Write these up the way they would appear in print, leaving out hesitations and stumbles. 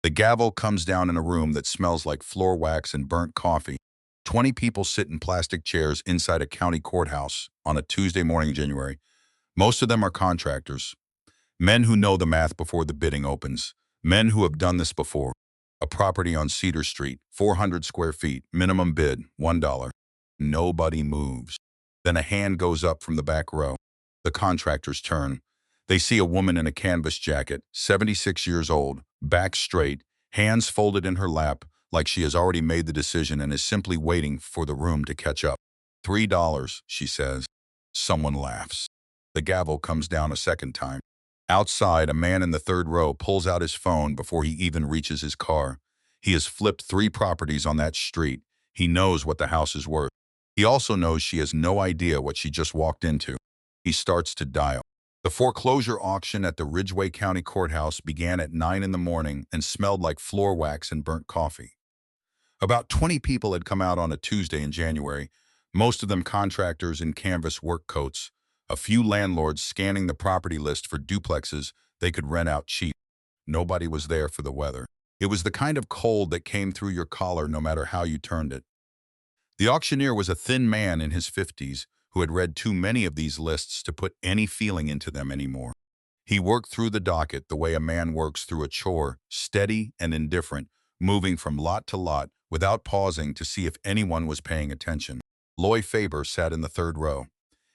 The gavel comes down in a room that smells like floor wax and burnt coffee. 20 people sit in plastic chairs inside a county courthouse on a Tuesday morning in January. Most of them are contractors, men who know the math before the bidding opens, men who have done this before. A property on Cedar Street, 400 square feet, minimum bid, $1. Nobody moves. Then a hand goes up from the back row. The contractors turn. They see a woman in a canvas jacket, 76 years old, back straight, hands folded in her lap, like she has already made the decision and is simply waiting for the room to catch up. $3, she says. Someone laughs. The gavel comes down a second time. Outside, a man in the third row pulls out his phone before he even reaches his car. He has flipped 3 properties on that street. He knows what the house is worth. He also knows she has no idea what she just walked into. He starts to dial. The foreclosure auction at the Ridgway County Courthouse began at 9 in the morning and smelled like floor wax and burnt coffee. About 20 people had come out on a Tuesday in January, most of them contractors in canvas work coats, a few landlords scanning the property list for duplexes they could rent out cheap. Nobody was there for the weather. It was the kind of cold that came through your collar no matter how you turned it. The auctioneer was a thin man in his 50s who had read too many of these lists to put any feeling into them anymore. He worked through the docket the way a man works through a chore, steady and indifferent, moving from lot to lot without pausing to see if anyone was paying attention. Loy Faber sat in the third row.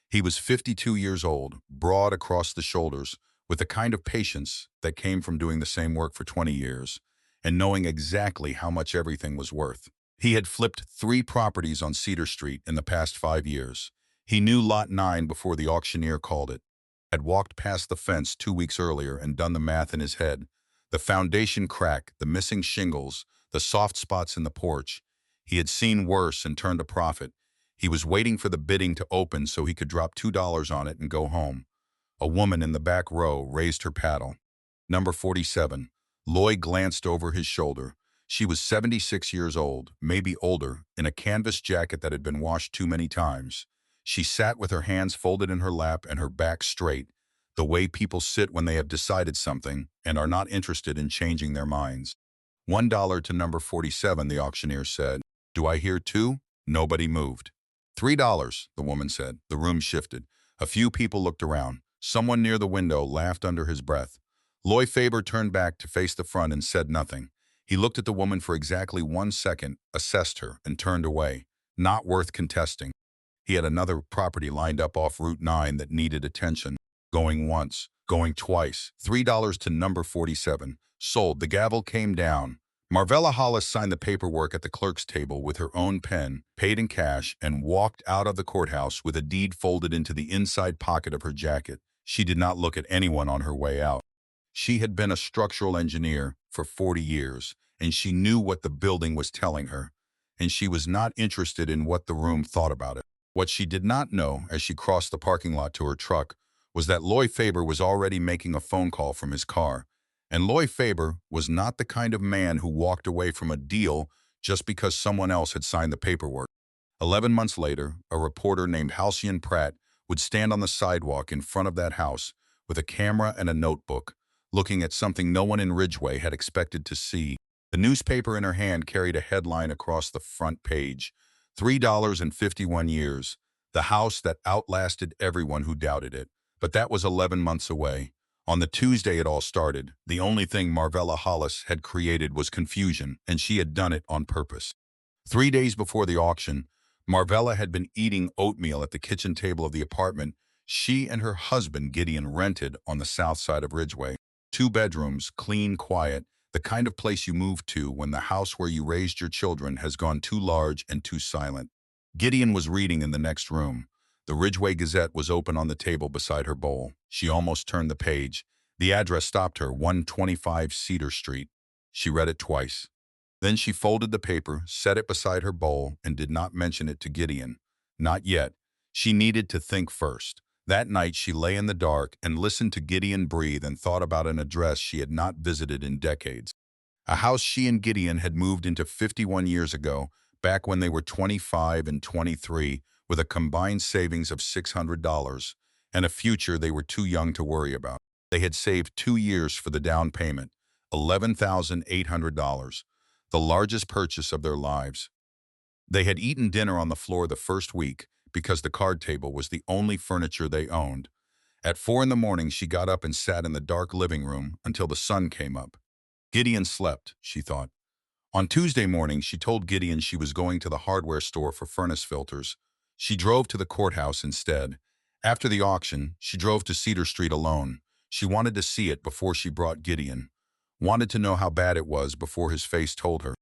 He was 52 years old, broad across the shoulders, with the kind of patience that came from doing the same work for 20 years, and knowing exactly how much everything was worth. He had flipped 3 properties on Cedar Street in the past 5 years. He knew Lot 9 before the auctioneer called it, had walked past the fence 2 weeks earlier and done the math in his head. The foundation crack, the missing shingles, the soft spots in the porch. He had seen worse and turned a profit. He was waiting for the bidding to open so he could drop $2 on it and go home. A woman in the back row raised her paddle. Number 47. Loy glanced over his shoulder. She was 76 years old, maybe older, in a canvas jacket that had been washed too many times. She sat with her hands folded in her lap and her back straight, the way people sit when they have decided something and are not interested in changing their minds. $1 to number 47, the auctioneer said. Do I hear 2? Nobody moved. $3, the woman said. The room shifted. A few people looked around. Someone near the window laughed under his breath. Loy Faber turned back to face the front and said nothing. He looked at the woman for exactly 1 second, assessed her, and turned away. Not worth contesting. He had another property lined up off Route 9 that needed attention. Going once, going twice. $3 to number 47. Sold. The gavel came down. Marvella Hollis signed the paperwork at the clerk's table with her own pen, paid in cash, and walked out of the courthouse with a deed folded into the inside pocket of her jacket. She did not look at anyone on her way out. She had been a structural engineer for 40 years, and she knew what the building was telling her, and she was not interested in what the room thought about it. What she did not know as she crossed the parking lot to her truck was that Loy Faber was already making a phone call from his car. And Loy Faber was not the kind of man who walked away from a deal just because someone else had signed the paperwork. 11 months later, a reporter named Halcyon Pratt would stand on the sidewalk in front of that house with a camera and a notebook, looking at something no one in Ridgway had expected to see. The newspaper in her hand carried a headline across the front page. $3.51, the house that outlasted everyone who doubted it. But that was 11 months away. On the Tuesday it all started. The only thing Marvella Hollis had created was confusion, and she had done it on purpose. 3 days before the auction, Marvella had been eating oatmeal at the kitchen table of the apartment she and her husband Gideon rented on the south side of Ridgway. 2 bedrooms, clean, quiet, the kind of place you move to when the house where you raised your children has gone too large and too silent. Gideon was reading in the next room. The Ridgway Gazette was open on the table beside her bowl. She almost turned the page. The address stopped her, 125 Cedar Street. She read it twice. Then she folded the paper, set it beside her bowl, and did not mention it to Gideon. Not yet. She needed to think first. That night she lay in the dark and listened to Gideon breathe and thought about an address she had not visited in decades. A house she and Gideon had moved into 51 years ago, back when they were 25 and 23, with a combined savings of $600 and a future they were too young to worry about. They had saved 2 years for the down payment, $11,800, the largest purchase of their lives. They had eaten dinner on the floor the first week because the card table was the only furniture they owned. At 4 in the morning, she got up and sat in the dark living room until the sun came up. Gideon slept, she thought. On Tuesday morning, she told Gideon she was going to the hardware store for furnace filters. She drove to the courthouse instead. After the auction, she drove to Cedar Street alone. She wanted to see it before she brought Gideon. Wanted to know how bad it was before his face told her.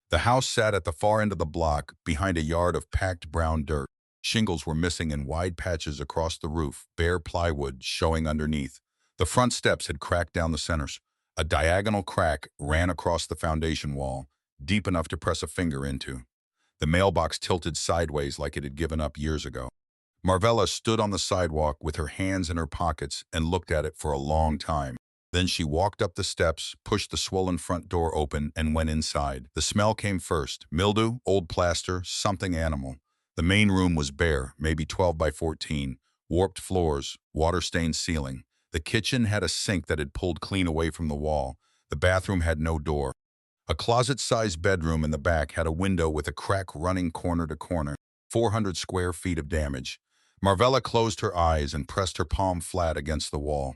The house sat at the far end of the block, behind a yard of packed brown dirt. Shingles were missing in wide patches across the roof, bare plywood showing underneath. The front steps had cracked down the centers. A diagonal crack ran across the foundation wall, deep enough to press a finger into. The mailbox tilted sideways like it had given up years ago. Marvella stood on the sidewalk with her hands in her pockets and looked at it for a long time. Then she walked up the steps, pushed the swollen front door open, and went inside. The smell came first. Mildew, old plaster, something animal. The main room was bare, maybe 12 by 14, warped floors, water-stained ceiling. The kitchen had a sink that had pulled clean away from the wall. The bathroom had no door. A closet-sized bedroom in the back had a window with a crack running corner to corner. 400 square feet of damage. Marvella closed her eyes and pressed her palm flat against the wall.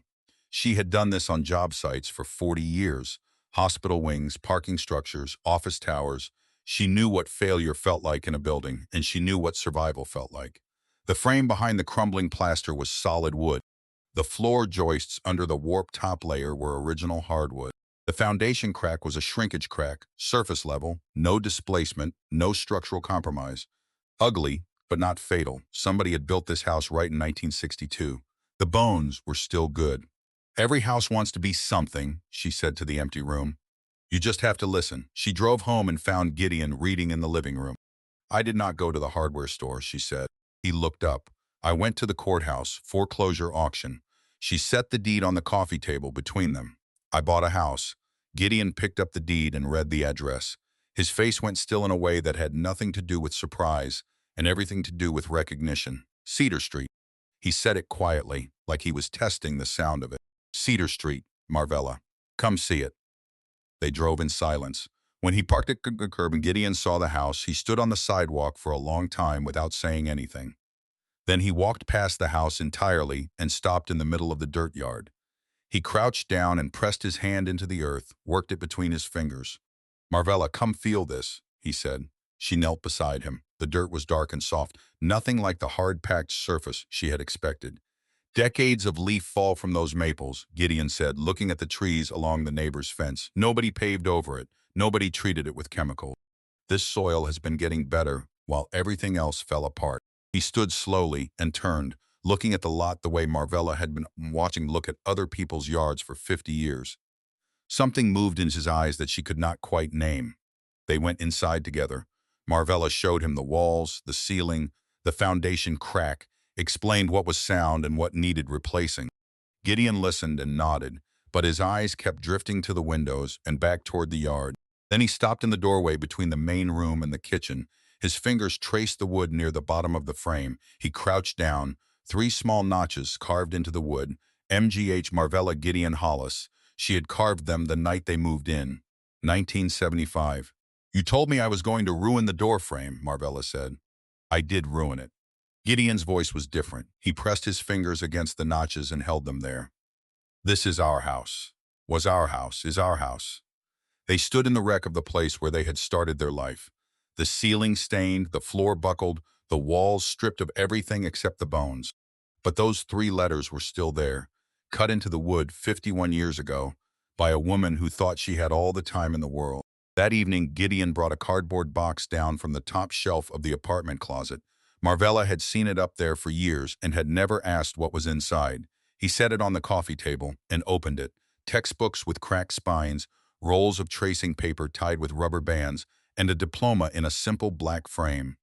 She had done this on job sites for 40 years. Hospital wings, parking structures, office towers. She knew what failure felt like in a building, and she knew what survival felt like. The frame behind the crumbling plaster was solid wood. The floor joists under the warped top layer were original hardwood. The foundation crack was a shrinkage crack, surface level, no displacement, no structural compromise. Ugly, but not fatal. Somebody had built this house right in 1962. The bones were still good. "Every house wants to be something," she said to the empty room. "You just have to listen." She drove home and found Gideon reading in the living room. "I did not go to the hardware store," she said. He looked up. "I went to the courthouse, foreclosure auction." She set the deed on the coffee table between them. "I bought a house." Gideon picked up the deed and read the address. His face went still in a way that had nothing to do with surprise and everything to do with recognition. "Cedar Street." He said it quietly, like he was testing the sound of it. "Cedar Street, Marvella. Come see it." They drove in silence. When he parked at the curb and Gideon saw the house, he stood on the sidewalk for a long time without saying anything. Then he walked past the house entirely and stopped in the middle of the dirt yard. He crouched down and pressed his hand into the earth, worked it between his fingers. "Marvella, come feel this," he said. She knelt beside him. The dirt was dark and soft, nothing like the hard-packed surface she had expected. "Decades of leaf fall from those maples," Gideon said, looking at the trees along the neighbor's fence. "Nobody paved over it. Nobody treated it with chemicals. This soil has been getting better while everything else fell apart." He stood slowly and turned, looking at the lot the way Marvella had been watching look at other people's yards for 50 years. Something moved in his eyes that she could not quite name. They went inside together. Marvella showed him the walls, the ceiling, the foundation crack, explained what was sound and what needed replacing. Gideon listened and nodded, but his eyes kept drifting to the windows and back toward the yard. Then he stopped in the doorway between the main room and the kitchen. His fingers traced the wood near the bottom of the frame. He crouched down. 3 small notches carved into the wood. MGH Marvella Gideon Hollis. She had carved them the night they moved in. 1975. "You told me I was going to ruin the door frame," Marvella said. "I did ruin it." Gideon's voice was different. He pressed his fingers against the notches and held them there. "This is our house. Was our house. Is our house." They stood in the wreck of the place where they had started their life. The ceiling stained, the floor buckled, the walls stripped of everything except the bones. But those 3 letters were still there, cut into the wood 51 years ago by a woman who thought she had all the time in the world. That evening, Gideon brought a cardboard box down from the top shelf of the apartment closet. Marvella had seen it up there for years and had never asked what was inside. He set it on the coffee table and opened it. Textbooks with cracked spines, rolls of tracing paper tied with rubber bands, and a diploma in a simple black frame.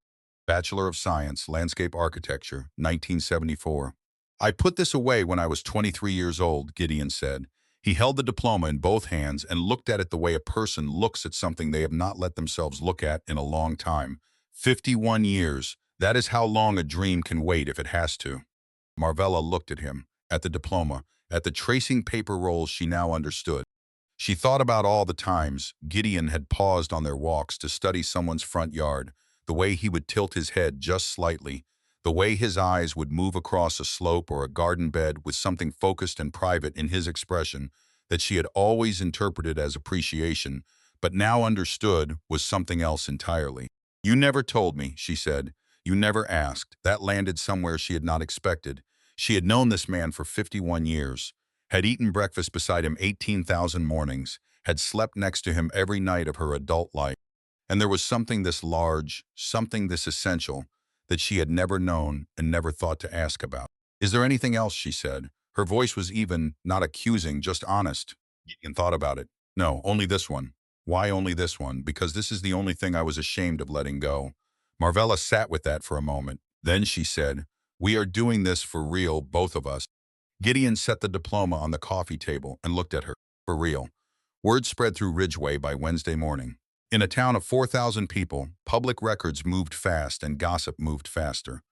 Bachelor of Science, Landscape Architecture, 1974. "I put this away when I was 23 years old," Gideon said. He held the diploma in both hands and looked at it the way a person looks at something they have not let themselves look at in a long time. 51 years. That is how long a dream can wait if it has to. Marvella looked at him, at the diploma, at the tracing paper rolls she now understood. She thought about all the times Gideon had paused on their walks to study someone's front yard, the way he would tilt his head just slightly, the way his eyes would move across a slope or a garden bed with something focused and private in his expression that she had always interpreted as appreciation, but now understood was something else entirely. "You never told me," she said. "You never asked." That landed somewhere she had not expected. She had known this man for 51 years, had eaten breakfast beside him 18,000 mornings, had slept next to him every night of her adult life. And there was something this large, something this essential, that she had never known and never thought to ask about. "Is there anything else?" she said. Her voice was even, not accusing, just honest. Gideon thought about it. "No, only this one." "Why only this one?" "Because this is the only thing I was ashamed of letting go." Marvella sat with that for a moment. Then she said, "We are doing this for real, both of us." Gideon set the diploma on the coffee table and looked at her. For real. Word spread through Ridgeway by Wednesday morning. In a town of 4,000 people, public records moved fast and gossip moved faster.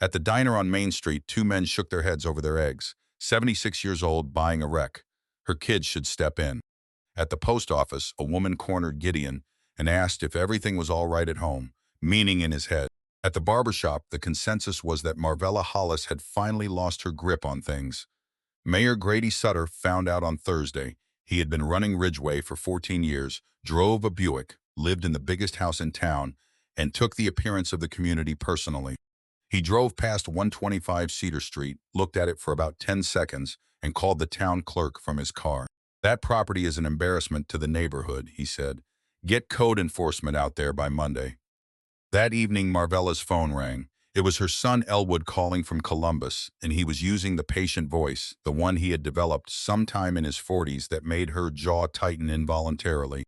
At the diner on Main Street, two men shook their heads over their eggs. 76 years old, buying a wreck. Her kids should step in. At the post office, a woman cornered Gideon and asked if everything was all right at home, meaning in his head. At the barbershop, the consensus was that Marvella Hollis had finally lost her grip on things. Mayor Grady Sutter found out on Thursday. He had been running Ridgeway for 14 years, drove a Buick, lived in the biggest house in town, and took the appearance of the community personally. He drove past 125 Cedar Street, looked at it for about 10 seconds, and called the town clerk from his car. "That property is an embarrassment to the neighborhood," he said. "Get code enforcement out there by Monday." That evening, Marvella's phone rang. It was her son Elwood calling from Columbus, and he was using the patient voice, the one he had developed sometime in his 40s that made her jaw tighten involuntarily.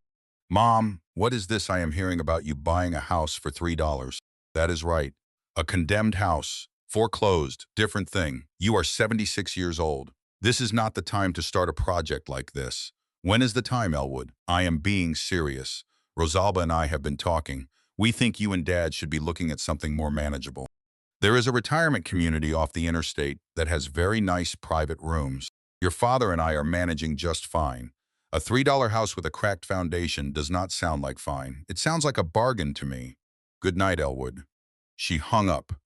"Mom, what is this I am hearing about you buying a house for $3? "That is right. A condemned house. Foreclosed. Different thing. You are 76 years old. This is not the time to start a project like this." "When is the time, Elwood?" "I am being serious. Rosalba and I have been talking. We think you and Dad should be looking at something more manageable. There is a retirement community off the interstate that has very nice private rooms. Your father and I are managing just fine. A $3 house with a cracked foundation does not sound like fine. It sounds like a bargain to me. Good night, Elwood." She hung up.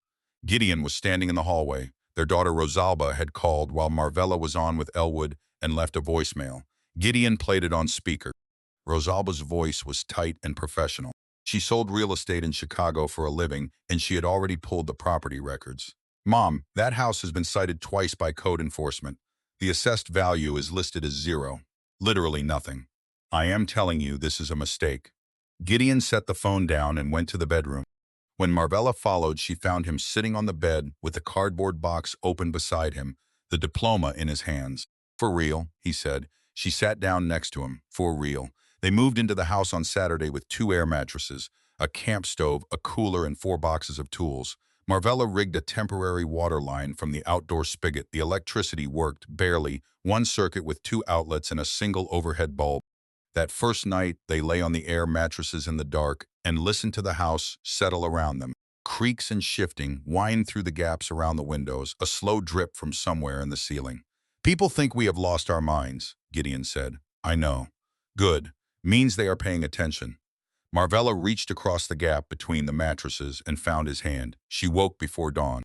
Gideon was standing in the hallway. Their daughter Rosalba had called while Marvella was on with Elwood and left a voicemail. Gideon played it on speaker. Rosalba's voice was tight and professional. She sold real estate in Chicago for a living, and she had already pulled the property records. "Mom, that house has been cited twice by code enforcement. The assessed value is listed as 0. Literally nothing. I am telling you this is a mistake." Gideon set the phone down and went to the bedroom. When Marvella followed, she found him sitting on the bed with the cardboard box open beside him, the diploma in his hands. "For real," he said. She sat down next to him. "For real." They moved into the house on Saturday with 2 air mattresses, a camp stove, a cooler, and 4 boxes of tools. Marvella rigged a temporary water line from the outdoor spigot. The electricity worked, barely, one circuit with 2 outlets and a single overhead bulb. That first night, they lay on the air mattresses in the dark and listened to the house settle around them. Creaks and shifting whined through the gaps around the windows, a slow drip from somewhere in the ceiling. "People think we have lost our minds," Gideon said. "I know." "Good. Means they are paying attention." Marvella reached across the gap between the mattresses and found his hand. She woke before dawn.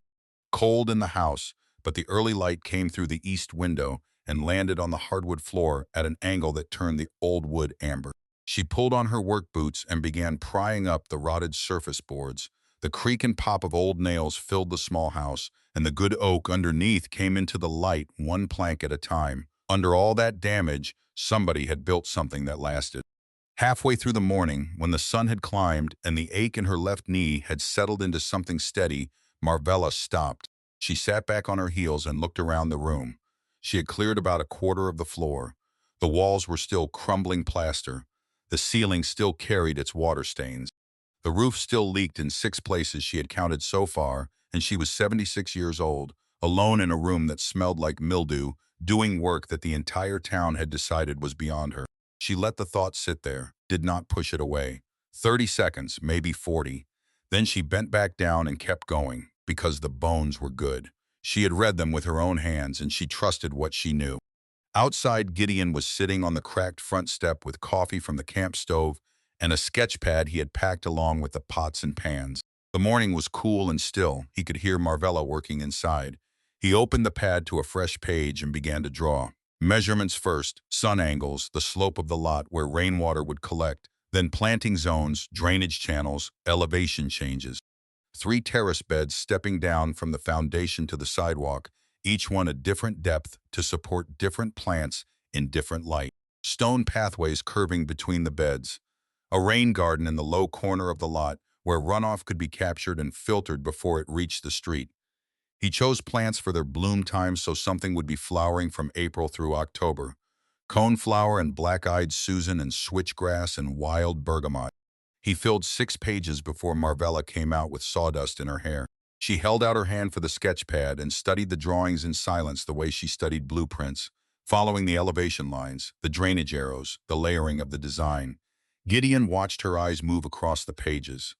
Cold in the house, but the early light came through the east window and landed on the hardwood floor at an angle that turned the old wood amber. She pulled on her work boots and began prying up the rotted surface boards. The creak and pop of old nails filled the small house, and the good oak underneath came into the light one plank at a time. Under all that damage, somebody had built something that lasted. Halfway through the morning, when the sun had climbed and the ache in her left knee had settled into something steady, Marvella stopped. She sat back on her heels and looked around the room. She had cleared about a quarter of the floor. The walls were still crumbling plaster. The ceiling still carried its water stains. The roof still leaked in 6 places she had counted so far, and she was 76 years old, alone in a room that smelled like mildew, doing work that the entire town had decided was beyond her. She let the thought sit there, did not push it away. 30 seconds, maybe 40. Then she bent back down and kept going, because the bones were good. She had read them with her own hands, and she trusted what she knew. Outside, Gideon was sitting on the cracked front step with coffee from the camp stove and a sketch pad he had packed along with the pots and pans. The morning was cool and still. He could hear Marvella working inside. He opened the pad to a fresh page and began to draw. Measurements first, sun angles, the slope of the lot where rainwater would collect, then planting zones, drainage channels, elevation changes. 3 terrace beds stepping down from the foundation to the sidewalk, each one a different depth to support different plants in different light. Stone pathways curving between the beds. A rain garden in the low corner of the lot where runoff could be captured and filtered before it reached the street. He chose plants for their bloom time so something would be flowering from April through October. Coneflower and black-eyed Susan and switchgrass and wild bergamot. He filled 6 pages before Marvella came out with sawdust in her hair. She held out her hand for the sketch pad and studied the drawings in silence the way she studied blueprints, following the elevation lines, the drainage arrows, the layering of the design. Gideon watched her eyes move across the pages.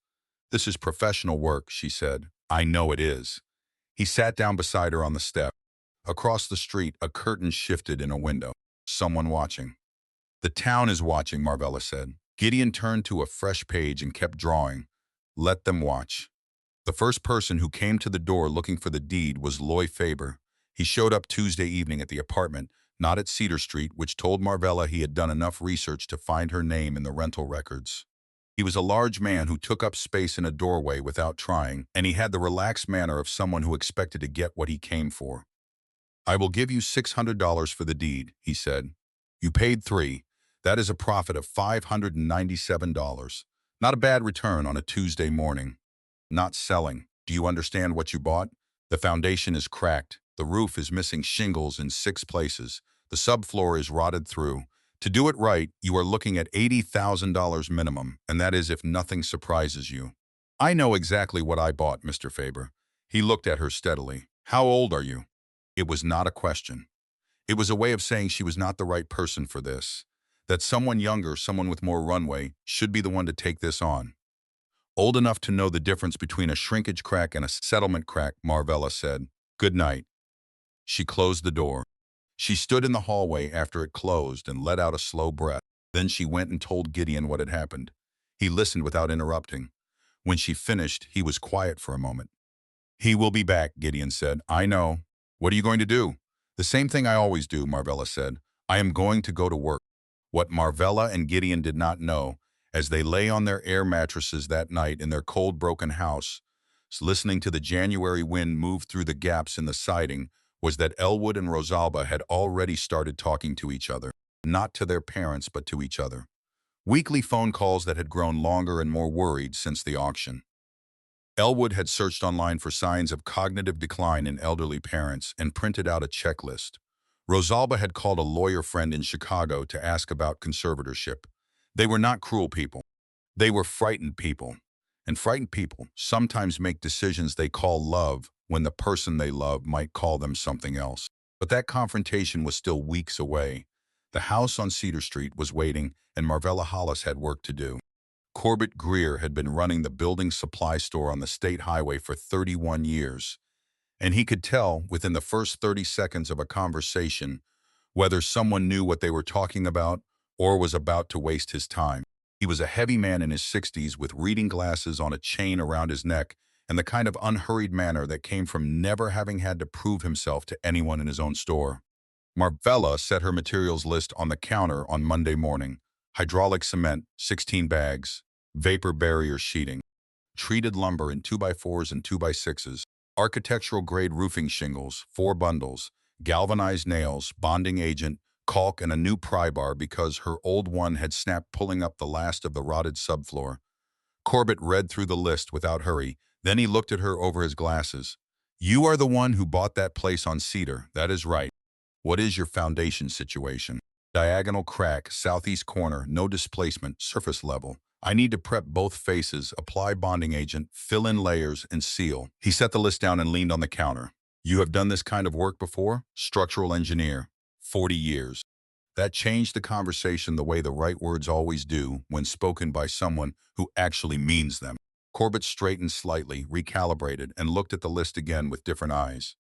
"This is professional work," she said. "I know it is." He sat down beside her on the step. Across the street, a curtain shifted in a window. Someone watching. "The town is watching," Marvella said. Gideon turned to a fresh page and kept drawing. "Let them watch." The first person who came to the door looking for the deed was Loy Faber. He showed up Tuesday evening at the apartment, not at Cedar Street, which told Marvella he had done enough research to find her name in the rental records. He was a large man who took up space in a doorway without trying, and he had the relaxed manner of someone who expected to get what he came for. "I will give you $600 for the deed," he said. "You paid 3. That is a profit of $597. Not a bad return on a Tuesday morning. Not selling. Do you understand what you bought? The foundation is cracked. The roof is missing shingles in 6 places. The subfloor is rotted through. To do it right, you are looking at $80,000 minimum, and that is if nothing surprises you." "I know exactly what I bought, Mr. Faber." He looked at her steadily. "How old are you?" It was not a question. It was a way of saying she was not the right person for this. That someone younger, someone with more runway, should be the one to take this on. "Old enough to know the difference between a shrinkage crack and a settlement crack," Marvella said. "Good night." She closed the door. She stood in the hallway after it closed and let out a slow breath. Then she went and told Gideon what had happened. He listened without interrupting. When she finished, he was quiet for a moment. "He will be back," Gideon said. "I know." "What are you going to do?" "The same thing I always do," Marvella said. "I am going to go to work." What Marvella and Gideon did not know, as they lay on their air mattresses that night in their cold, broken house, listening to the January wind move through the gaps in the siding, was that Elwood and Rosalba had already started talking to each other, not to their parents but to each other. Weekly phone calls that had grown longer and more worried since the auction. Elwood had searched online for signs of cognitive decline in elderly parents and printed out a checklist. Rosalba had called a lawyer friend in Chicago to ask about conservatorship. They were not cruel people. They were frightened people. And frightened people sometimes make decisions they call love when the person they love might call them something else. But that confrontation was still weeks away. The house on Cedar Street was waiting, and Marvella Hollis had work to do. Corbett Greer had been running the building supply store on the state highway for 31 years, and he could tell within the first 30 seconds of a conversation whether someone knew what they were talking about or was about to waste his time. He was a heavy man in his 60s with reading glasses on a chain around his neck and the kind of unhurried manner that came from never having had to prove himself to anyone in his own store. Marvella set her materials list on the counter on Monday morning. Hydraulic cement, 16 bags, vapor barrier sheeting, treated lumber in 2x4s and 2x6s, architectural-grade roofing shingles, 4 bundles, galvanized nails, bonding agent, caulk, and a new pry bar because her old one had snapped pulling up the last of the rotted subfloor. Corbett read through the list without hurry. Then he looked at her over his glasses. "You are the one who bought that place on Cedar. That is right. What is your foundation situation?" "Diagonal crack, southeast corner, no displacement, surface level. I need to prep both faces, apply bonding agent, fill in layers, and seal." He set the list down and leaned on the counter. "You have done this kind of work before?" "Structural engineer. 40 years." That changed the conversation the way the right words always do when spoken by someone who actually means them. Corbett straightened slightly, recalibrated, and looked at the list again with different eyes.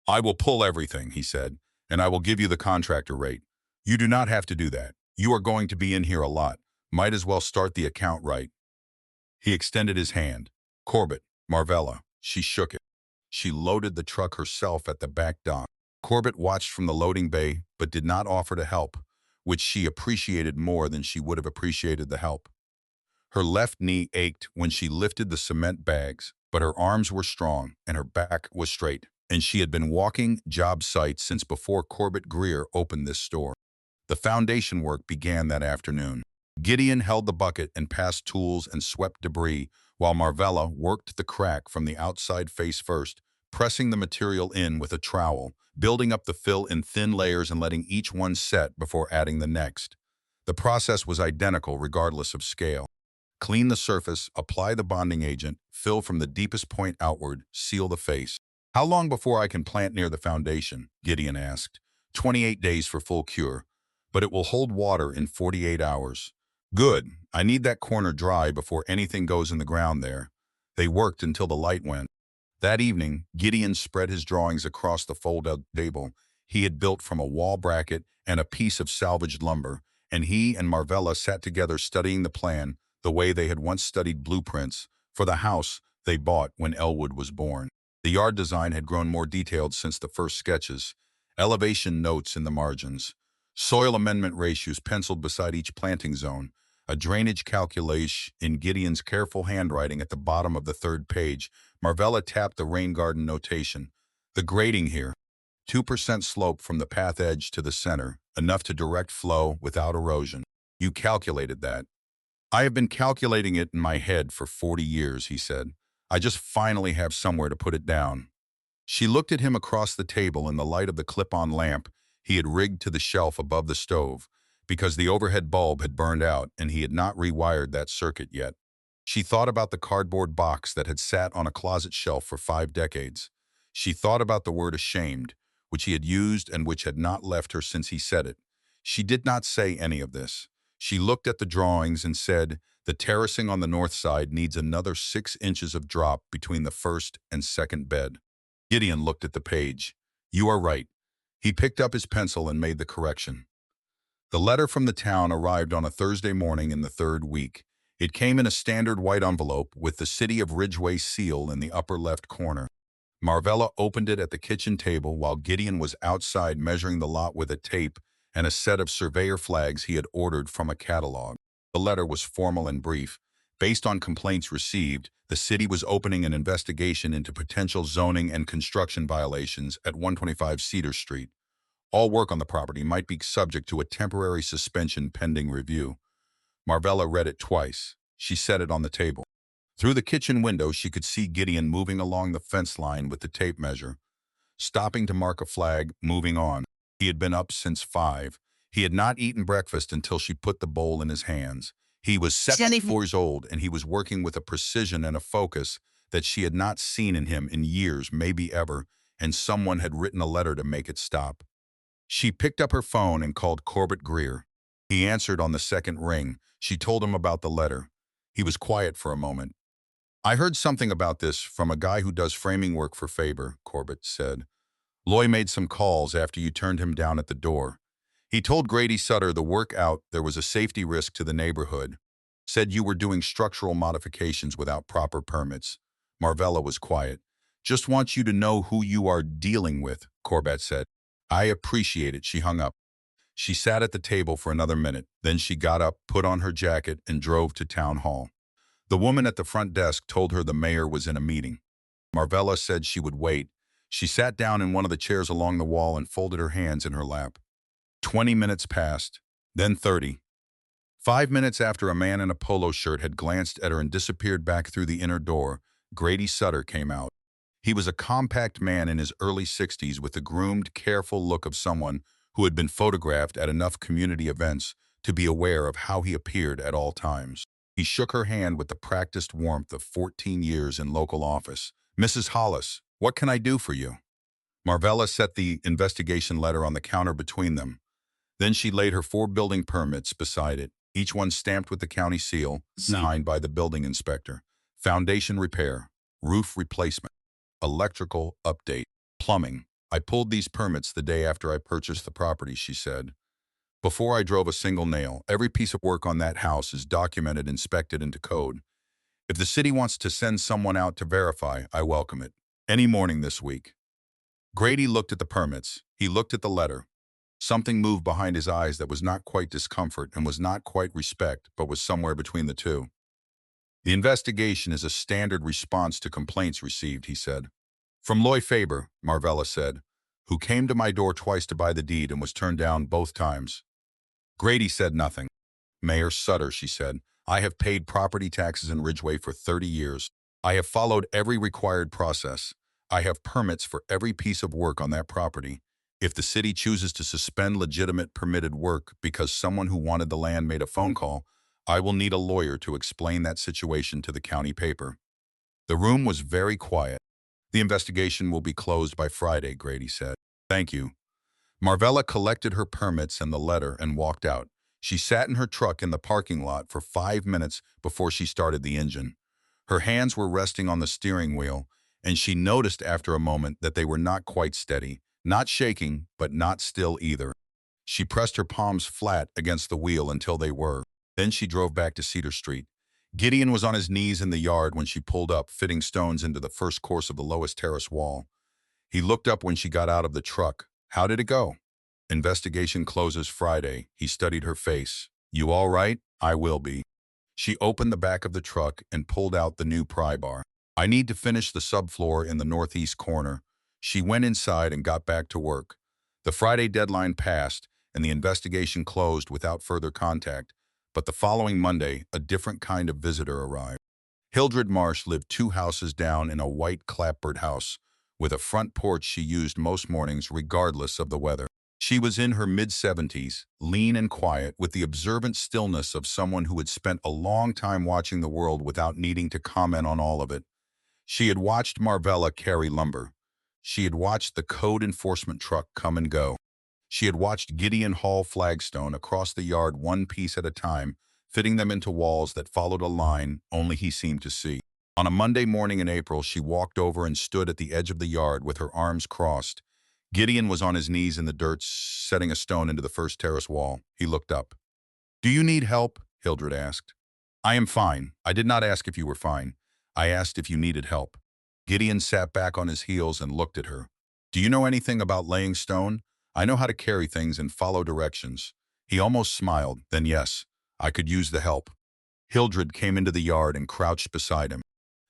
"I will pull everything," he said. and I will give you the contractor rate. You do not have to do that. You are going to be in here a lot. Might as well start the account right. He extended his hand. Corbett, Marvella. She shook it. She loaded the truck herself at the back dock. Corbett watched from the loading bay, but did not offer to help, which she appreciated more than she would have appreciated the help. Her left knee ached when she lifted the cement bags, but her arms were strong and her back was straight, and she had been walking job sites since before Corbett Greer opened this store. The foundation work began that afternoon. Gideon held the bucket and passed tools and swept debris, while Marvella worked the crack from the outside face first, pressing the material in with a trowel, building up the fill in thin layers and letting each one set before adding the next. The process was identical regardless of scale. Clean the surface, apply the bonding agent, fill from the deepest point outward, seal the face. How long before I can plant near the foundation? Gideon asked. 28 days for full cure, but it will hold water in 48 hours. Good. I need that corner dry before anything goes in the ground there. They worked until the light went. That evening, Gideon spread his drawings across the fold-out table he had built from a wall bracket and a piece of salvaged lumber, and he and Marvella sat together studying the plan the way they had once studied blueprints for the house they bought when Elwood was born. The yard design had grown more detailed since the first sketches, elevation notes in the margins, soil amendment ratios penciled beside each planting zone, a drainage calculation in Gideon's careful handwriting at the bottom of the third page. Marvella tapped the rain garden notation. The grading here, 2% slope from the path edge to the center, enough to direct flow without erosion. You calculated that. I have been calculating it in my head for 40 years, he said. I just finally have somewhere to put it down. She looked at him across the table in the light of the clip-on lamp he had rigged to the shelf above the stove, because the overhead bulb had burned out and he had not rewired that circuit yet. She thought about the cardboard box that had sat on a closet shelf for 5 decades. She thought about the word ashamed, which he had used and which had not left her since he said it. She did not say any of this. She looked at the drawings and said, the terracing on the north side needs another 6 inches of drop between the first and second bed. Gideon looked at the page. You are right. He picked up his pencil and made the correction. The letter from the town arrived on a Thursday morning in the 3rd week. It came in a standard white envelope with the City of Ridgeway seal in the upper left corner. Marvella opened it at the kitchen table while Gideon was outside measuring the lot with a tape and a set of surveyor flags he had ordered from a catalog. The letter was formal and brief. Based on complaints received, the city was opening an investigation into potential zoning and construction violations at 125 Cedar Street. All work on the property might be subject to a temporary suspension pending review. Marvella read it twice. She set it on the table. Through the kitchen window, she could see Gideon moving along the fence line with the tape measure, stopping to mark a flag, moving on. He had been up since 5. He had not eaten breakfast until she put the bowl in his hands. He was 74 years old, and he was working with a precision and a focus that she had not seen in him in years, maybe ever, and someone had written a letter to make it stop. She picked up her phone and called Corbett Greer. He answered on the second ring. She told him about the letter. He was quiet for a moment. I heard something about this from a guy who does framing work for Faber, Corbett said. Loy made some calls after you turned him down at the door. He told Grady Sutter the work out there was a safety risk to the neighborhood. Said you were doing structural modifications without proper permits. Marvella was quiet. Just want you to know who you are dealing with, Corbett said. I appreciate it. She hung up. She sat at the table for another minute. Then she got up, put on her jacket, and drove to town hall. The woman at the front desk told her the mayor was in a meeting. Marvella said she would wait. She sat down in one of the chairs along the wall and folded her hands in her lap. 20 minutes passed, then 30. 5 minutes after a man in a polo shirt had glanced at her and disappeared back through the inner door, Grady Sutter came out. He was a compact man in his early 60s with the groomed, careful look of someone who had been photographed at enough community events to be aware of how he appeared at all times. He shook her hand with the practiced warmth of 14 years in local office. Mrs. Hollis, what can I do for you? Marvella set the investigation letter on the counter between them. Then she laid her 4 building permits beside it, each one stamped with the county seal, signed by the building inspector. Foundation repair, roof replacement, electrical update, plumbing. I pulled these permits the day after I purchased the property, she said. Before I drove a single nail, every piece of work on that house is documented, inspected into code. If the city wants to send someone out to verify, I welcome it. Any morning this week. Grady looked at the permits. He looked at the letter. Something moved behind his eyes that was not quite discomfort and was not quite respect, but was somewhere between the two. The investigation is a standard response to complaints received, he said. From Loy Faber, Marvella said, who came to my door twice to buy the deed and was turned down both times. Grady said nothing. Mayor Sutter, she said, I have paid property taxes in Ridgeway for 30 years. I have followed every required process. I have permits for every piece of work on that property. If the city chooses to suspend legitimate permitted work because someone who wanted the land made a phone call, I will need a lawyer to explain that situation to the county paper. The room was very quiet. The investigation will be closed by Friday, Grady said. Thank you. Marvella collected her permits and the letter and walked out. She sat in her truck in the parking lot for 5 minutes before she started the engine. Her hands were resting on the steering wheel, and she noticed after a moment that they were not quite steady, not shaking, but not still either. She pressed her palms flat against the wheel until they were. Then she drove back to Cedar Street. Gideon was on his knees in the yard when she pulled up, fitting stones into the first course of the lowest terrace wall. He looked up when she got out of the truck. How did it go? Investigation closes Friday. He studied her face. You all right? I will be. She opened the back of the truck and pulled out the new pry bar. I need to finish the subfloor in the northeast corner. She went inside and got back to work. The Friday deadline passed, and the investigation closed without further contact. But the following Monday, a different kind of visitor arrived. Hildred Marsh lived 2 houses down in a white clapboard house, with a front porch she used most mornings regardless of the weather. She was in her mid-70s, lean and quiet, with the observant stillness of someone who had spent a long time watching the world without needing to comment on all of it. She had watched Marvella carry lumber. She had watched the code enforcement truck come and go. She had watched Gideon haul flagstone across the yard one piece at a time, fitting them into walls that followed a line only he seemed to see. On a Monday morning in April, she walked over and stood at the edge of the yard with her arms crossed. Gideon was on his knees in the dirt, setting a stone into the first terrace wall. He looked up. Do you need help? Hildred asked. I am fine. I did not ask if you were fine. I asked if you needed help. Gideon sat back on his heels and looked at her. Do you know anything about laying stone? I know how to carry things and follow directions. He almost smiled. Then yes, I could use the help. Hildred came into the yard and crouched beside him.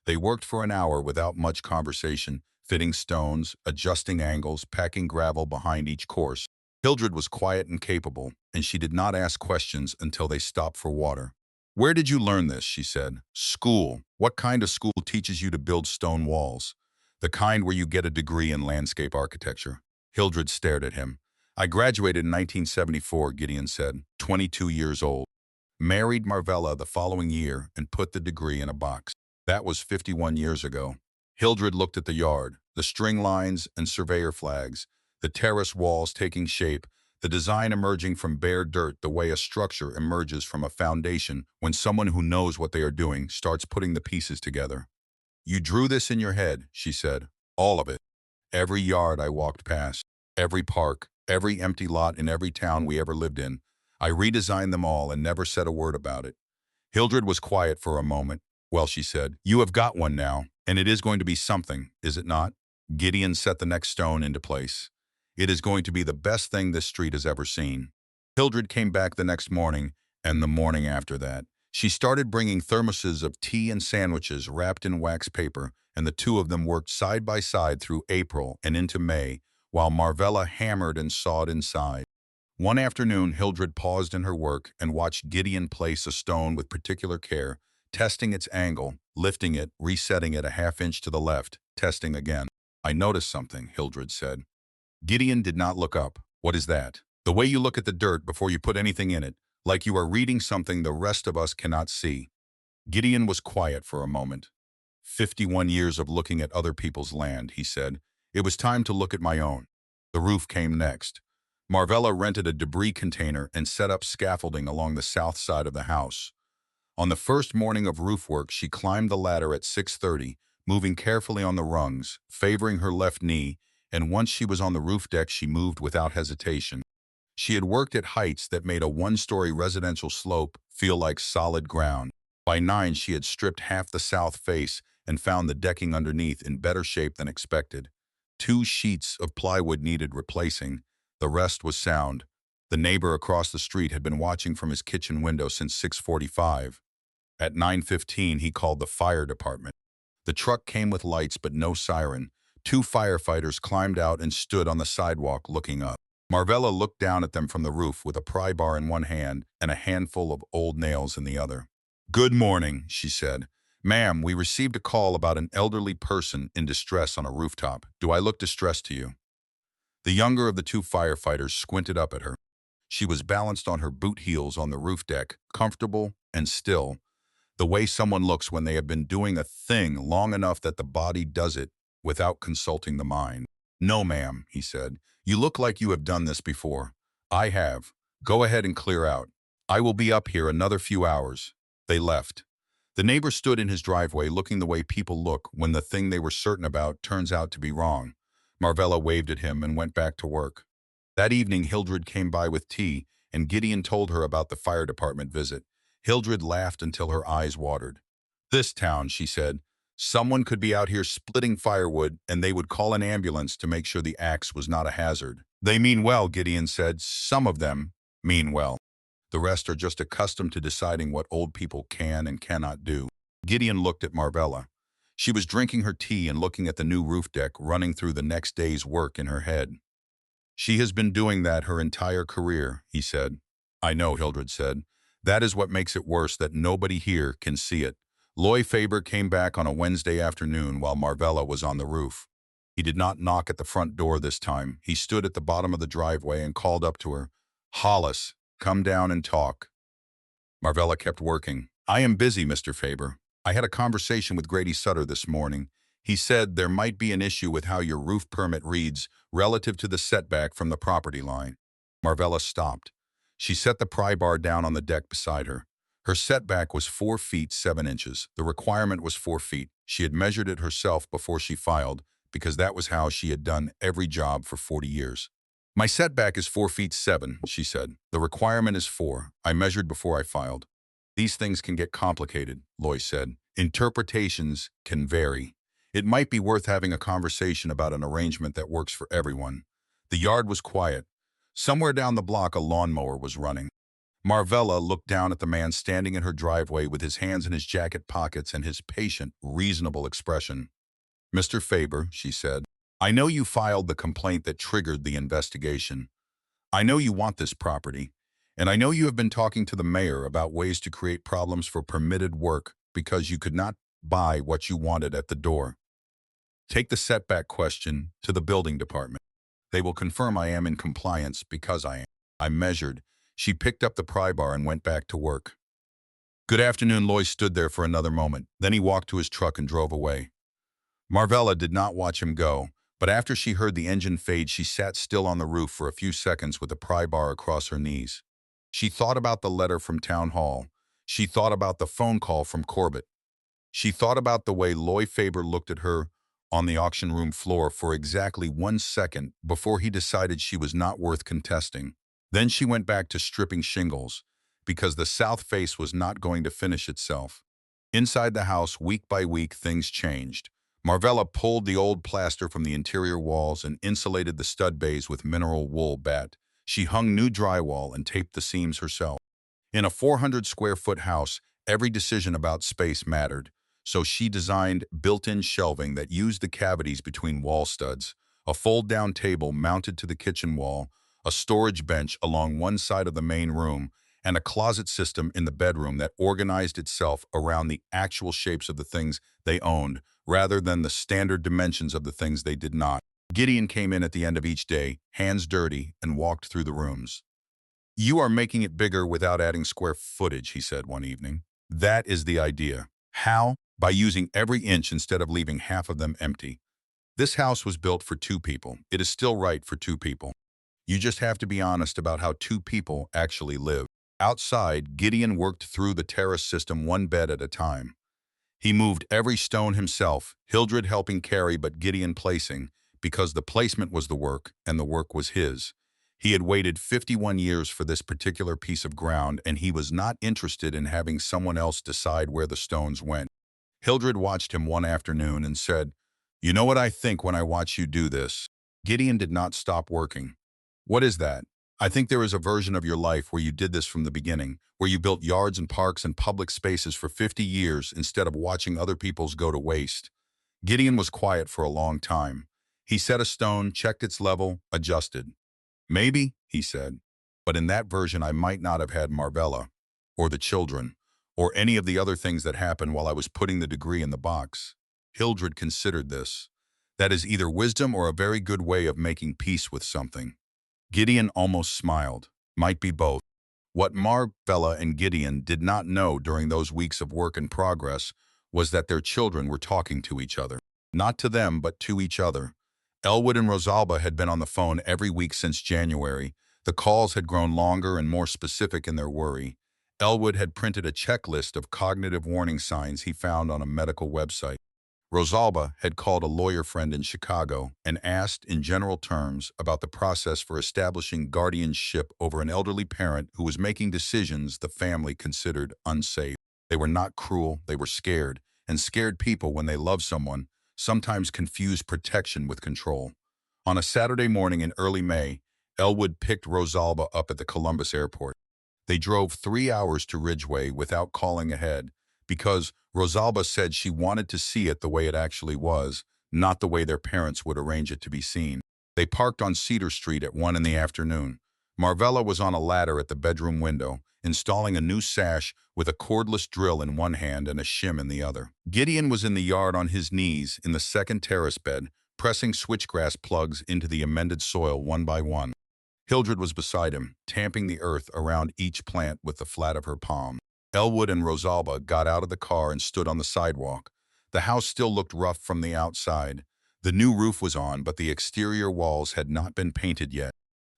They worked for an hour without much conversation, fitting stones, adjusting angles, packing gravel behind each course. Hildred was quiet and capable, and she did not ask questions until they stopped for water. Where did you learn this? She said. School. What kind of school teaches you to build stone walls? The kind where you get a degree in landscape architecture. Hildred stared at him. I graduated in 1974, Gideon said, 22 years old. Married Marvella the following year and put the degree in a box. That was 51 years ago. Hildred looked at the yard, the string lines and surveyor flags, the terrace walls taking shape, the design emerging from bare dirt the way a structure emerges from a foundation when someone who knows what they are doing starts putting the pieces together. You drew this in your head, she said. All of it. Every yard I walked past, every park, every empty lot in every town we ever lived in. I redesigned them all and never said a word about it. Hildred was quiet for a moment. Well, she said, you have got one now, and it is going to be something, is it not? Gideon set the next stone into place. It is going to be the best thing this street has ever seen. Hildred came back the next morning, and the morning after that. She started bringing thermoses of tea and sandwiches wrapped in wax paper, and the two of them worked side by side through April and into May, while Marvella hammered and sawed inside. One afternoon, Hildred paused in her work and watched Gideon place a stone with particular care, testing its angle, lifting it, resetting it a half-inch to the left, testing again. I noticed something, Hildred said. Gideon did not look up. What is that? The way you look at the dirt before you put anything in it, like you are reading something the rest of us cannot see. Gideon was quiet for a moment. 51 years of looking at other people's land, he said. It was time to look at my own. The roof came next. Marvella rented a debris container and set up scaffolding along the south side of the house. On the first morning of roof work, she climbed the ladder at 6:30, moving carefully on the rungs, favoring her left knee, and once she was on the roof deck, she moved without hesitation. She had worked at heights that made a one-story residential slope feel like solid ground. By 9, she had stripped half the south face and found the decking underneath in better shape than expected. 2 sheets of plywood needed replacing. The rest was sound. The neighbor across the street had been watching from his kitchen window since 6:45. At 9:15, he called the fire department. The truck came with lights but no siren. 2 firefighters climbed out and stood on the sidewalk looking up. Marvella looked down at them from the roof with a pry bar in one hand and a handful of old nails in the other. "Good morning," she said. "Ma'am, we received a call about an elderly person in distress on a rooftop. Do I look distressed to you?" The younger of the 2 firefighters squinted up at her. She was balanced on her boot heels on the roof deck, comfortable and still, the way someone looks when they have been doing a thing long enough that the body does it without consulting the mind. "No, ma'am," he said. "You look like you have done this before." "I have. Go ahead and clear out. I will be up here another few hours." They left. The neighbor stood in his driveway looking the way people look when the thing they were certain about turns out to be wrong. Marvella waved at him and went back to work. That evening, Hildred came by with tea, and Gideon told her about the fire department visit. Hildred laughed until her eyes watered. "This town," she said. "Someone could be out here splitting firewood, and they would call an ambulance to make sure the axe was not a hazard." "They mean well," Gideon said. "Some of them mean well. The rest are just accustomed to deciding what old people can and cannot do." Gideon looked at Marvella. She was drinking her tea and looking at the new roof deck running through the next day's work in her head. "She has been doing that her entire career," he said. "I know," Hildred said. "That is what makes it worse, that nobody here can see it." Loy Faber came back on a Wednesday afternoon while Marvella was on the roof. He did not knock at the front door this time. He stood at the bottom of the driveway and called up to her. "Hollis, come down and talk." Marvella kept working. "I am busy, Mr. Faber. I had a conversation with Grady Sutter this morning. He said there might be an issue with how your roof permit reads relative to the setback from the property line." Marvella stopped. She set the pry bar down on the deck beside her. Her setback was 4 feet 7 inches. The requirement was 4 feet. She had measured it herself before she filed, because that was how she had done every job for 40 years. "My setback is 4 feet 7, she said. "The requirement is 4. I measured before I filed." "These things can get complicated," Loy said. "Interpretations can vary. It might be worth having a conversation about an arrangement that works for everyone." The yard was quiet. Somewhere down the block a lawnmower was running. Marvella looked down at the man standing in her driveway with his hands in his jacket pockets and his patient, reasonable expression. "Mr. Faber," she said, "I know you filed the complaint that triggered the investigation. I know you want this property, and I know you have been talking to the mayor about ways to create problems for permitted work because you could not buy what you wanted at the door. Take the setback question to the building department. They will confirm I am in compliance because I am. I measured." She picked up the pry bar and went back to work. "Good afternoon." Loy stood there for another moment. Then he walked to his truck and drove away. Marvella did not watch him go, but after she heard the engine fade, she sat still on the roof for a few seconds with the pry bar across her knees. She thought about the letter from Town Hall. She thought about the phone call from Corbett. She thought about the way Loy Faber looked at her on the auction room floor for exactly 1 second before he decided she was not worth contesting. Then she went back to stripping shingles, because the south face was not going to finish itself. Inside the house, week by week, things changed. Marvella pulled the old plaster from the interior walls and insulated the stud bays with mineral wool bat. She hung new drywall and taped the seams herself. In a 400-square-foot house, every decision about space mattered, so she designed built-in shelving that used the cavities between wall studs, a fold-down table mounted to the kitchen wall, a storage bench along one side of the main room, and a closet system in the bedroom that organized itself around the actual shapes of the things they owned, rather than the standard dimensions of the things they did not. Gideon came in at the end of each day, hands dirty, and walked through the rooms. "You are making it bigger without adding square footage," he said one evening. "That is the idea." "How?" "By using every inch instead of leaving half of them empty. This house was built for 2 people. It is still right for 2 people. You just have to be honest about how 2 people actually live." Outside, Gideon worked through the terrace system 1 bed at a time. He moved every stone himself, Hildred helping carry but Gideon placing, because the placement was the work and the work was his. He had waited 51 years for this particular piece of ground, and he was not interested in having someone else decide where the stones went. Hildred watched him one afternoon and said, "You know what I think when I watch you do this?" Gideon did not stop working. "What is that?" "I think there is a version of your life where you did this from the beginning, where you built yards and parks and public spaces for 50 years instead of watching other people's go to waste." Gideon was quiet for a long time. He set a stone, checked its level, adjusted. "Maybe," he said, "but in that version I might not have had Marvella, or the children, or any of the other things that happened while I was putting the degree in the box." Hildred considered this. That is either wisdom or a very good way of making peace with something. Gideon almost smiled. Might be both. What Marvella and Gideon did not know during those weeks of work in progress was that their children were talking to each other. Not to them, but to each other. Elwood and Rosalba had been on the phone every week since January. The calls had grown longer and more specific in their worry. Elwood had printed a checklist of cognitive warning signs he found on a medical website. Rosalba had called a lawyer friend in Chicago and asked in general terms about the process for establishing guardianship over an elderly parent who was making decisions the family considered unsafe. They were not cruel, they were scared, and scared people, when they love someone, sometimes confuse protection with control. On a Saturday morning in early May, Elwood picked Rosalba up at the Columbus airport. They drove 3 hours to Ridgeway without calling ahead, because Rosalba said she wanted to see it the way it actually was, not the way their parents would arrange it to be seen. They parked on Cedar Street at 1 in the afternoon. Marvella was on a ladder at the bedroom window, installing a new sash with a cordless drill in one hand and a shim in the other. Gideon was in the yard on his knees in the second terrace bed, pressing switchgrass plugs into the amended soil one by one. Hildred was beside him, tamping the earth around each plant with the flat of her palm. Elwood and Rosalba got out of the car and stood on the sidewalk. The house still looked rough from the outside. The new roof was on, but the exterior walls had not been painted yet.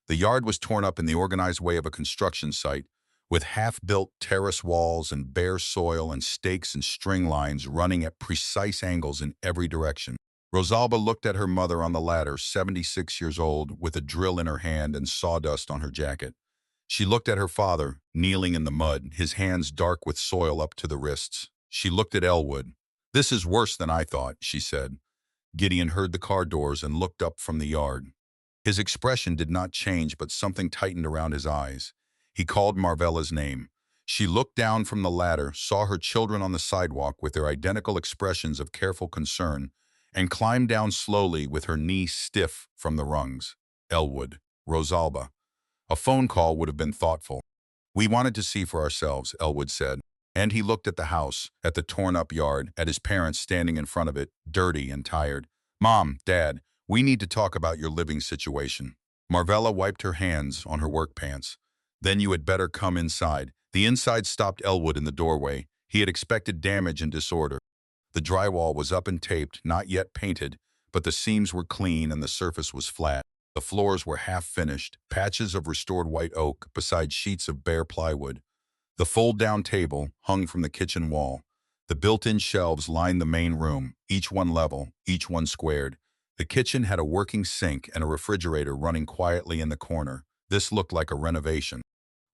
The yard was torn up in the organized way of a construction site, with half-built terrace walls and bare soil and stakes and string lines running at precise angles in every direction. Rosalba looked at her mother on the ladder, 76 years old, with a drill in her hand and sawdust on her jacket. She looked at her father, kneeling in the mud, his hands dark with soil up to the wrists. She looked at Elwood. "This is worse than I thought," she said. Gideon heard the car doors and looked up from the yard. His expression did not change, but something tightened around his eyes. He called Marvella's name. She looked down from the ladder, saw her children on the sidewalk with their identical expressions of careful concern, and climbed down slowly with her knee stiff from the rungs. Elwood, Rosalba. A phone call would have been thoughtful. "We wanted to see for ourselves," Elwood said. And he looked at the house, at the torn-up yard, at his parents standing in front of it, dirty and tired. "Mom, Dad, we need to talk about your living situation." Marvella wiped her hands on her work pants. "Then you had better come inside." The inside stopped Elwood in the doorway. He had expected damage and disorder. The drywall was up and taped, not yet painted, but the seams were clean and the surface was flat. The floors were half-finished, patches of restored white oak beside sheets of bare plywood. The fold-down table hung from the kitchen wall. The built-in shelves lined the main room, each one level, each one squared. The kitchen had a working sink and a refrigerator running quietly in the corner. This looked like a renovation.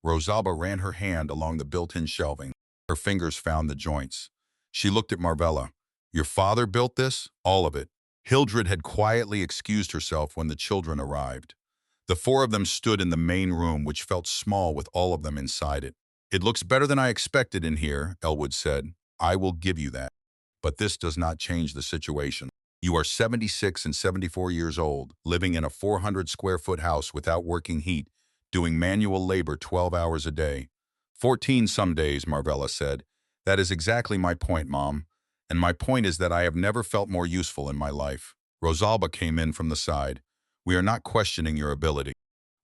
Rosalba ran her hand along the built-in shelving. Her fingers found the joints. She looked at Marvella. "Your father built this? All of it?" Hildred had quietly excused herself when the children arrived. The four of them stood in the main room, which felt small with all of them inside it. "It looks better than I expected in here," Elwood said. "I will give you that. But this does not change the situation. You are 76 and 74 years old, living in a 400-square-foot house without working heat, doing manual labor 12 hours a day. 14 some days," Marvella said. "That is exactly my point, Mom. And my point is that I have never felt more useful in my life." Rosalba came in from the side. "We are not questioning your ability.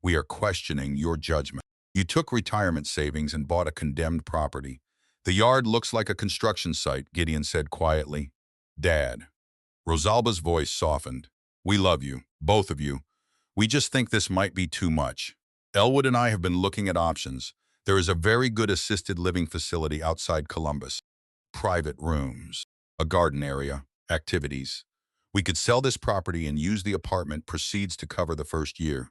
We are questioning your judgment. You took retirement savings and bought a condemned property. The yard looks like a construction site," Gideon said quietly. "Dad." Rosalba's voice softened. "We love you, both of you. We just think this might be too much. Elwood and I have been looking at options. There is a very good assisted living facility outside Columbus. Private rooms, a garden area, activities. We could sell this property and use the apartment proceeds to cover the first year.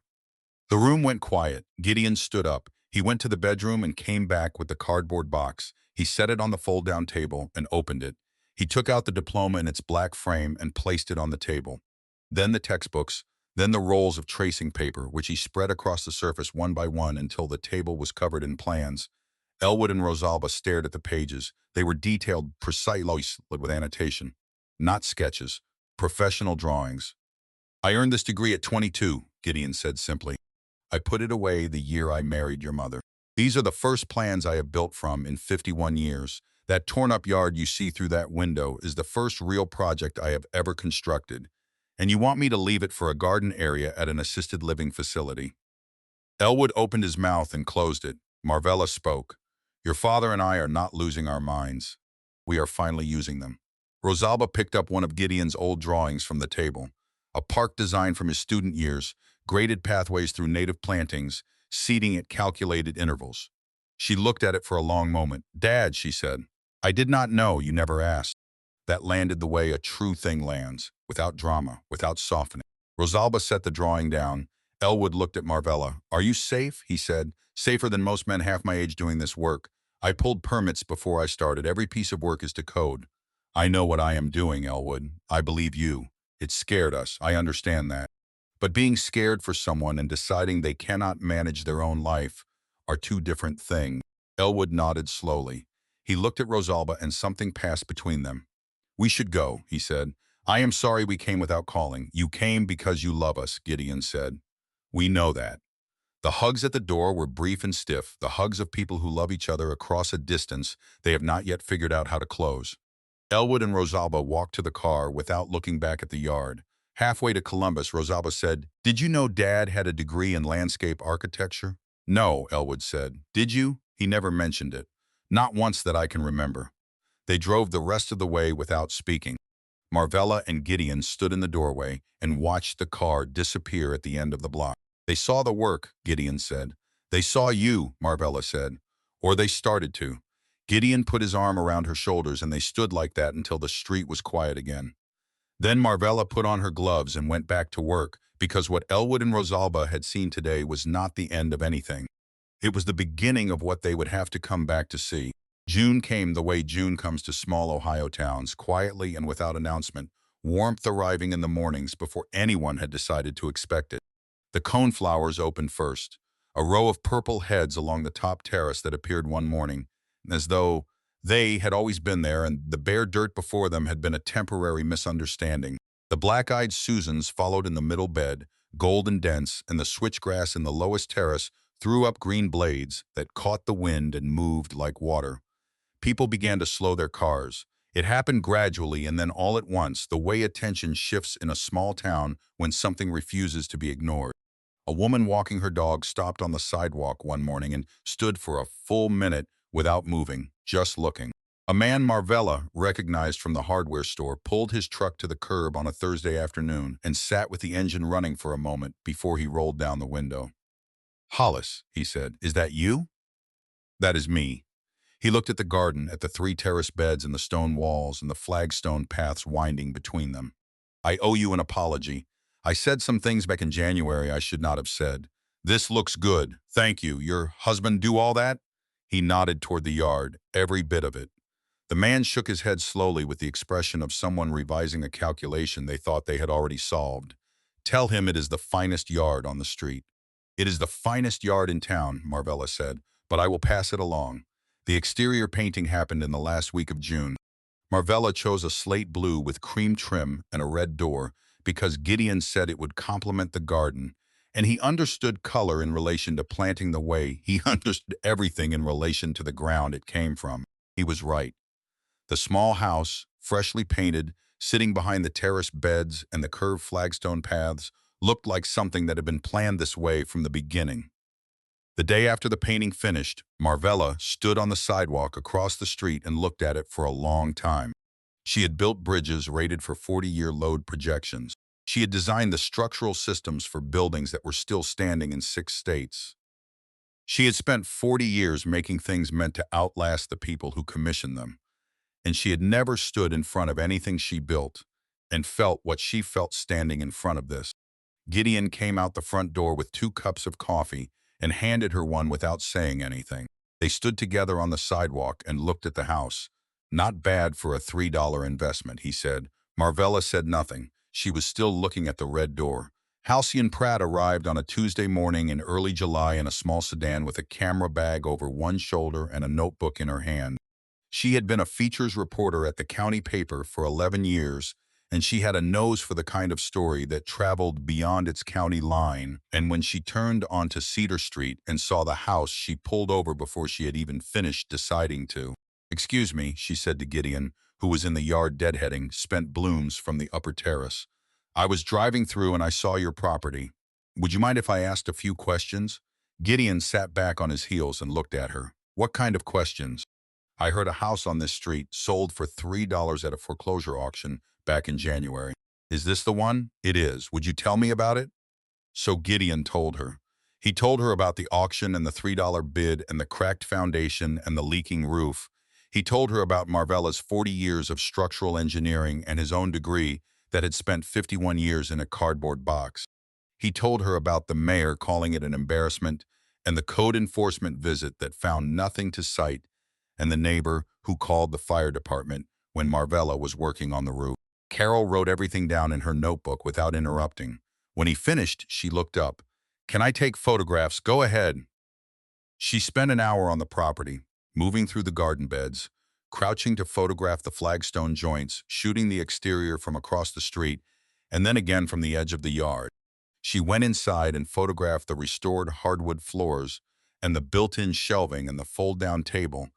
The room went quiet. Gideon stood up. He went to the bedroom and came back with the cardboard box. He set it on the fold-down table and opened it. He took out the diploma in its black frame and placed it on the table. Then the textbooks, then the rolls of tracing paper, which he spread across the surface one by one until the table was covered in plans. Elwood and Rosalba stared at the pages. They were detailed precisely with annotation, not sketches, professional drawings. "I earned this degree at 22, Gideon said simply. "I put it away the year I married your mother. These are the first plans I have built from in 51 years. That torn-up yard you see through that window is the first real project I have ever constructed. And you want me to leave it for a garden area at an assisted living facility." Elwood opened his mouth and closed it. Marvella spoke. "Your father and I are not losing our minds. We are finally using them." Rosalba picked up one of Gideon's old drawings from the table. A park design from his student years, graded pathways through native plantings, seating at calculated intervals. She looked at it for a long moment. "Dad," she said, "I did not know, you never asked." That landed the way a true thing lands, without drama, without softening. Rosalba set the drawing down. Elwood looked at Marvella. "Are you safe?" he said. "Safer than most men half my age doing this work. I pulled permits before I started. Every piece of work is to code." "I know what I am doing, Elwood. I believe you. It scared us. I understand that. But being scared for someone and deciding they cannot manage their own life are two different things." Elwood nodded slowly. He looked at Rosalba and something passed between them. "We should go," he said. "I am sorry we came without calling." "You came because you love us," Gideon said. "We know that." The hugs at the door were brief and stiff, the hugs of people who love each other across a distance they have not yet figured out how to close. Elwood and Rosalba walked to the car without looking back at the yard. Halfway to Columbus, Rosalba said, "Did you know Dad had a degree in landscape architecture?" "No," Elwood said. "Did you?" "He never mentioned it. Not once that I can remember." They drove the rest of the way without speaking. Marvella and Gideon stood in the doorway and watched the car disappear at the end of the block. "They saw the work," Gideon said. "They saw you," Marvella said. "Or they started to." Gideon put his arm around her shoulders and they stood like that until the street was quiet again. Then Marvella put on her gloves and went back to work because what Elwood and Rosalba had seen today was not the end of anything. It was the beginning of what they would have to come back to see. June came the way June comes to small Ohio towns, quietly and without announcement, warmth arriving in the mornings before anyone had decided to expect it. The coneflowers opened first, a row of purple heads along the top terrace that appeared one morning, as though they had always been there and the bare dirt before them had been a temporary misunderstanding. The black-eyed Susans followed in the middle bed, golden dense, and the switchgrass in the lowest terrace threw up green blades that caught the wind and moved like water. People began to slow their cars. It happened gradually and then all at once, the way attention shifts in a small town when something refuses to be ignored. A woman walking her dog stopped on the sidewalk one morning and stood for a full minute without moving, just looking. A man Marvella recognized from the hardware store pulled his truck to the curb on a Thursday afternoon and sat with the engine running for a moment before he rolled down the window. "Hollis," he said, "is that you?" "That is me." He looked at the garden, at the three terrace beds and the stone walls and the flagstone paths winding between them. "I owe you an apology. I said some things back in January I should not have said. This looks good. Thank you. Your husband do all that?" He nodded toward the yard, every bit of it. The man shook his head slowly with the expression of someone revising a calculation they thought they had already solved. "Tell him it is the finest yard on the street." "It is the finest yard in town," Marvella said, "but I will pass it along." The exterior painting happened in the last week of June. Marvella chose a slate blue with cream trim and a red door because Gideon said it would complement the garden, and he understood color in relation to planting the way he understood everything in relation to the ground it came from. He was right. The small house, freshly painted, sitting behind the terraced beds and the curved flagstone paths, looked like something that had been planned this way from the beginning. The day after the painting finished, Marvella stood on the sidewalk across the street and looked at it for a long time. She had built bridges rated for 40-year load projections. She had designed the structural systems for buildings that were still standing in 6 states. She had spent 40 years making things meant to outlast the people who commissioned them. And she had never stood in front of anything she built, and felt what she felt standing in front of this. Gideon came out the front door with 2 cups of coffee and handed her one without saying anything. They stood together on the sidewalk and looked at the house. "Not bad for a $3 investment," he said. Marvella said nothing. She was still looking at the red door. Halcyon Pratt arrived on a Tuesday morning in early July in a small sedan with a camera bag over one shoulder and a notebook in her hand. She had been a features reporter at the county paper for 11 years, and she had a nose for the kind of story that traveled beyond its county line. And when she turned onto Cedar Street and saw the house, she pulled over before she had even finished deciding to. "Excuse me," she said to Gideon, who was in the yard deadheading spent blooms from the upper terrace. "I was driving through and I saw your property. Would you mind if I asked a few questions?" Gideon sat back on his heels and looked at her. "What kind of questions?" "I heard a house on this street sold for $3 at a foreclosure auction back in January. Is this the one?" "It is. Would you tell me about it?" So Gideon told her. He told her about the auction and the $3 bid and the cracked foundation and the leaking roof. He told her about Marvella's 40 years of structural engineering and his own degree that had spent 51 years in a cardboard box. He told her about the mayor calling it an embarrassment and the code enforcement visit that found nothing to cite and the neighbor who called the fire department when Marvella was working on the roof. Carol wrote everything down in her notebook without interrupting. When he finished, she looked up. "Can I take photographs? Go ahead." She spent an hour on the property, moving through the garden beds, crouching to photograph the flagstone joints, shooting the exterior from across the street, and then again from the edge of the yard. She went inside and photographed the restored hardwood floors and the built-in shelving and the fold-down table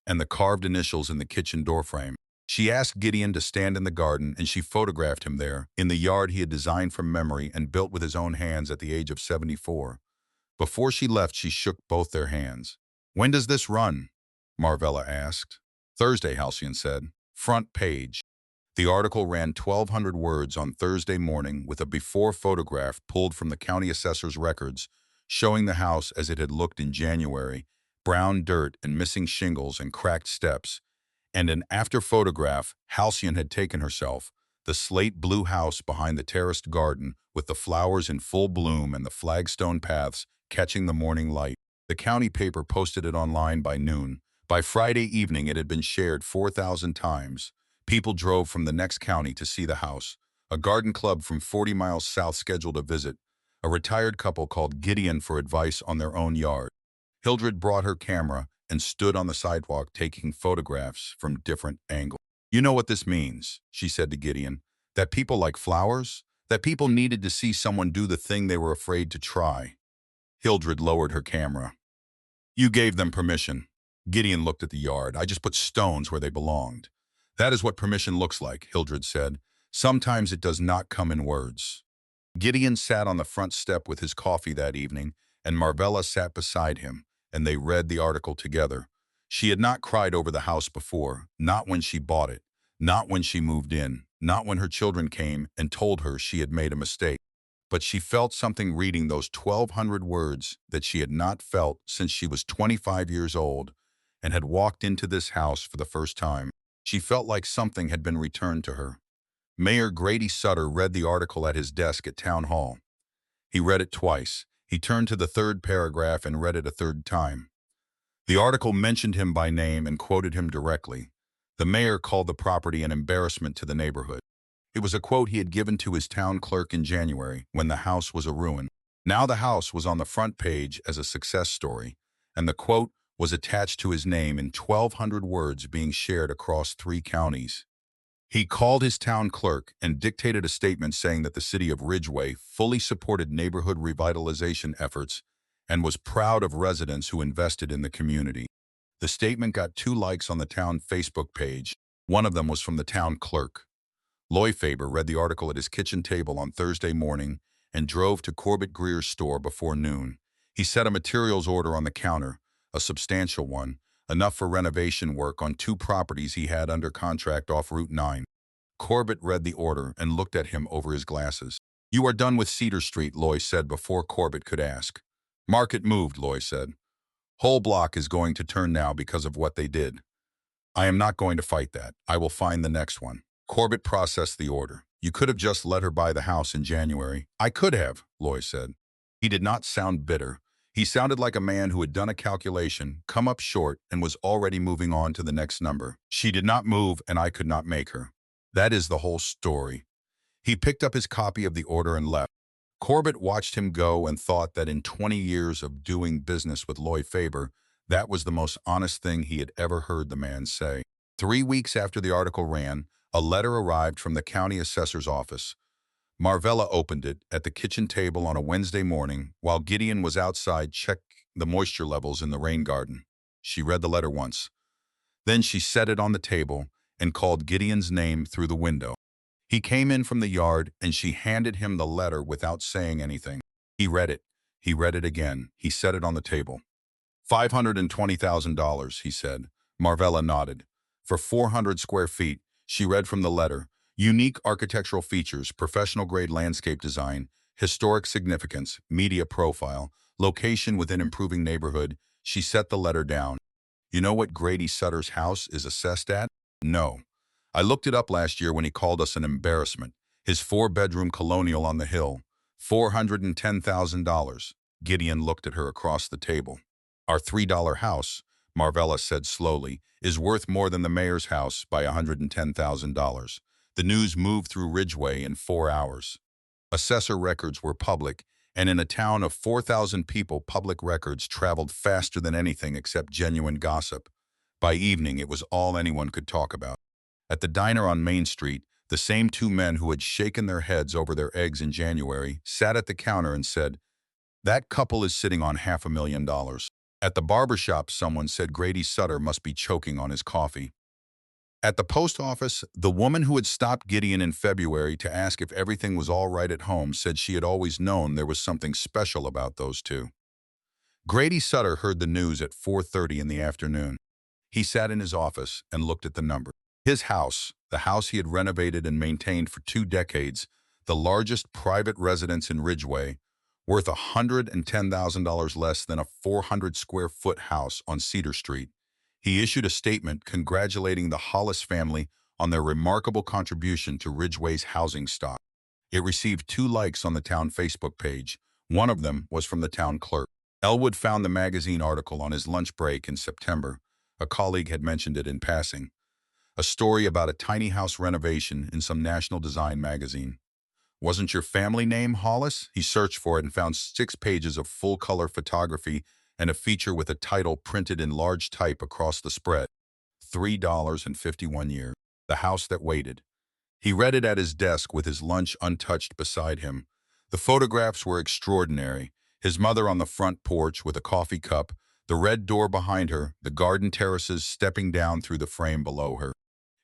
and the carved initials in the kitchen doorframe. She asked Gideon to stand in the garden, and she photographed him there, in the yard he had designed from memory and built with his own hands at the age of 74. Before she left, she shook both their hands. "When does this run?" Marvella asked. "Thursday," Halcyon said. Front page. The article ran 1,200 words on Thursday morning with a before photograph pulled from the county assessor's records, showing the house as it had looked in January, brown dirt and missing shingles and cracked steps, and an after photograph Halcyon had taken herself, the slate blue house behind the terraced garden with the flowers in full bloom and the flagstone paths catching the morning light. The county paper posted it online by noon. By Friday evening, it had been shared 4,000 times. People drove from the next county to see the house. A garden club from 40 miles south scheduled a visit. A retired couple called Gideon for advice on their own yard. Hildred brought her camera and stood on the sidewalk taking photographs from different angles. "You know what this means," she said to Gideon. "That people like flowers? That people needed to see someone do the thing they were afraid to try." Hildred lowered her camera. "You gave them permission." Gideon looked at the yard. "I just put stones where they belonged." "That is what permission looks like," Hildred said. "Sometimes it does not come in words." Gideon sat on the front step with his coffee that evening, and Marvella sat beside him, and they read the article together. She had not cried over the house before, not when she bought it, not when she moved in, not when her children came and told her she had made a mistake. But she felt something reading those 1,200 words that she had not felt since she was 25 years old and had walked into this house for the first time. She felt like something had been returned to her. Mayor Grady Sutter read the article at his desk at Town Hall. He read it twice. He turned to the third paragraph and read it a third time. The article mentioned him by name and quoted him directly. The mayor called the property an embarrassment to the neighborhood. It was a quote he had given to his town clerk in January when the house was a ruin. Now the house was on the front page as a success story, and the quote was attached to his name in 1,200 words being shared across 3 counties. He called his town clerk and dictated a statement saying that the city of Ridgeway fully supported neighborhood revitalization efforts and was proud of residents who invested in the community. The statement got 2 likes on the town Facebook page. One of them was from the town clerk. Loy Faber read the article at his kitchen table on Thursday morning and drove to Corbett Greer's store before noon. He set a materials order on the counter, a substantial one, enough for renovation work on 2 properties he had under contract off Route 9. Corbett read the order and looked at him over his glasses. "You are done with Cedar Street," Loy said before Corbett could ask. "Market moved," Loy said. "Whole block is going to turn now because of what they did. I am not going to fight that. I will find the next one." Corbett processed the order. You could have just let her buy the house in January. I could have, Loy said. He did not sound bitter. He sounded like a man who had done a calculation, come up short, and was already moving on to the next number. She did not move, and I could not make her. That is the whole story. He picked up his copy of the order and left. Corbett watched him go and thought that in 20 years of doing business with Loy Faber, that was the most honest thing he had ever heard the man say. 3 weeks after the article ran, a letter arrived from the county assessor's office. Marvella opened it at the kitchen table on a Wednesday morning while Gideon was outside checking the moisture levels in the rain garden. She read the letter once. Then she set it on the table and called Gideon's name through the window. He came in from the yard and she handed him the letter without saying anything. He read it. He read it again. He set it on the table. $520,000, he said. Marvella nodded. For 400 square feet, she read from the letter. Unique architectural features, professional-grade landscape design, historic significance, media profile, location within improving neighborhood. She set the letter down. You know what Grady Sutter's house is assessed at? No. I looked it up last year when he called us an embarrassment. His 4-bedroom colonial on the hill. $410,000. Gideon looked at her across the table. Our $3 house, Marvella said slowly, is worth more than the mayor's house by $110,000. The news moved through Ridgeway in 4 hours. Assessor records were public, and in a town of 4,000 people, public records traveled faster than anything except genuine gossip. By evening, it was all anyone could talk about. At the diner on Main Street, the same 2 men who had shaken their heads over their eggs in January sat at the counter and said, "That couple is sitting on $500,000. At the barber shop, someone said Grady Sutter must be choking on his coffee. At the post office, the woman who had stopped Gideon in February to ask if everything was all right at home said she had always known there was something special about those two. Grady Sutter heard the news at 4:30 in the afternoon. He sat in his office and looked at the number. His house, the house he had renovated and maintained for 2 decades, the largest private residence in Ridgeway, worth $110,000 less than a 400-square-foot house on Cedar Street. He issued a statement congratulating the Hollis family on their remarkable contribution to Ridgeway's housing stock. It received 2 likes on the town Facebook page. One of them was from the town clerk. Elwood found the magazine article on his lunch break in September. A colleague had mentioned it in passing. A story about a tiny house renovation in some national design magazine. Wasn't your family name Hollis? He searched for it and found 6 pages of full-color photography and a feature with a title printed in large type across the spread. $3.51. The House That Waited. He read it at his desk with his lunch untouched beside him. The photographs were extraordinary. His mother on the front porch with a coffee cup, the red door behind her, the garden terraces stepping down through the frame below her.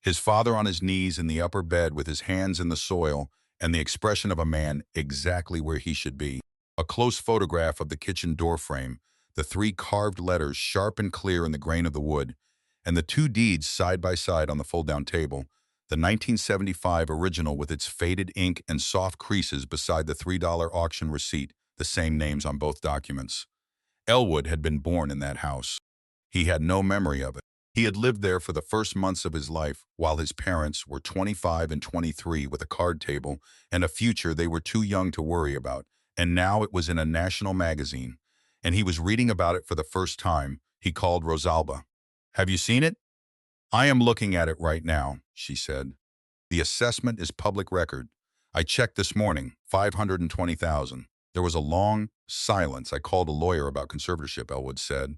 His father on his knees in the upper bed with his hands in the soil, and the expression of a man exactly where he should be. A close photograph of the kitchen door frame, the 3 carved letters sharp and clear in the grain of the wood, and the 2 deeds side by side on the fold-down table, the 1975 original with its faded ink and soft creases beside the $3 auction receipt, the same names on both documents. Elwood had been born in that house. He had no memory of it. He had lived there for the first months of his life while his parents were 25 and 23 with a card table and a future they were too young to worry about, and now it was in a national magazine. And he was reading about it for the first time. He called Rosalba. "Have you seen it?" "I am looking at it right now," she said. "The assessment is public record. I checked this morning, $520,000. There was a long silence. "I called a lawyer about conservatorship," Elwood said.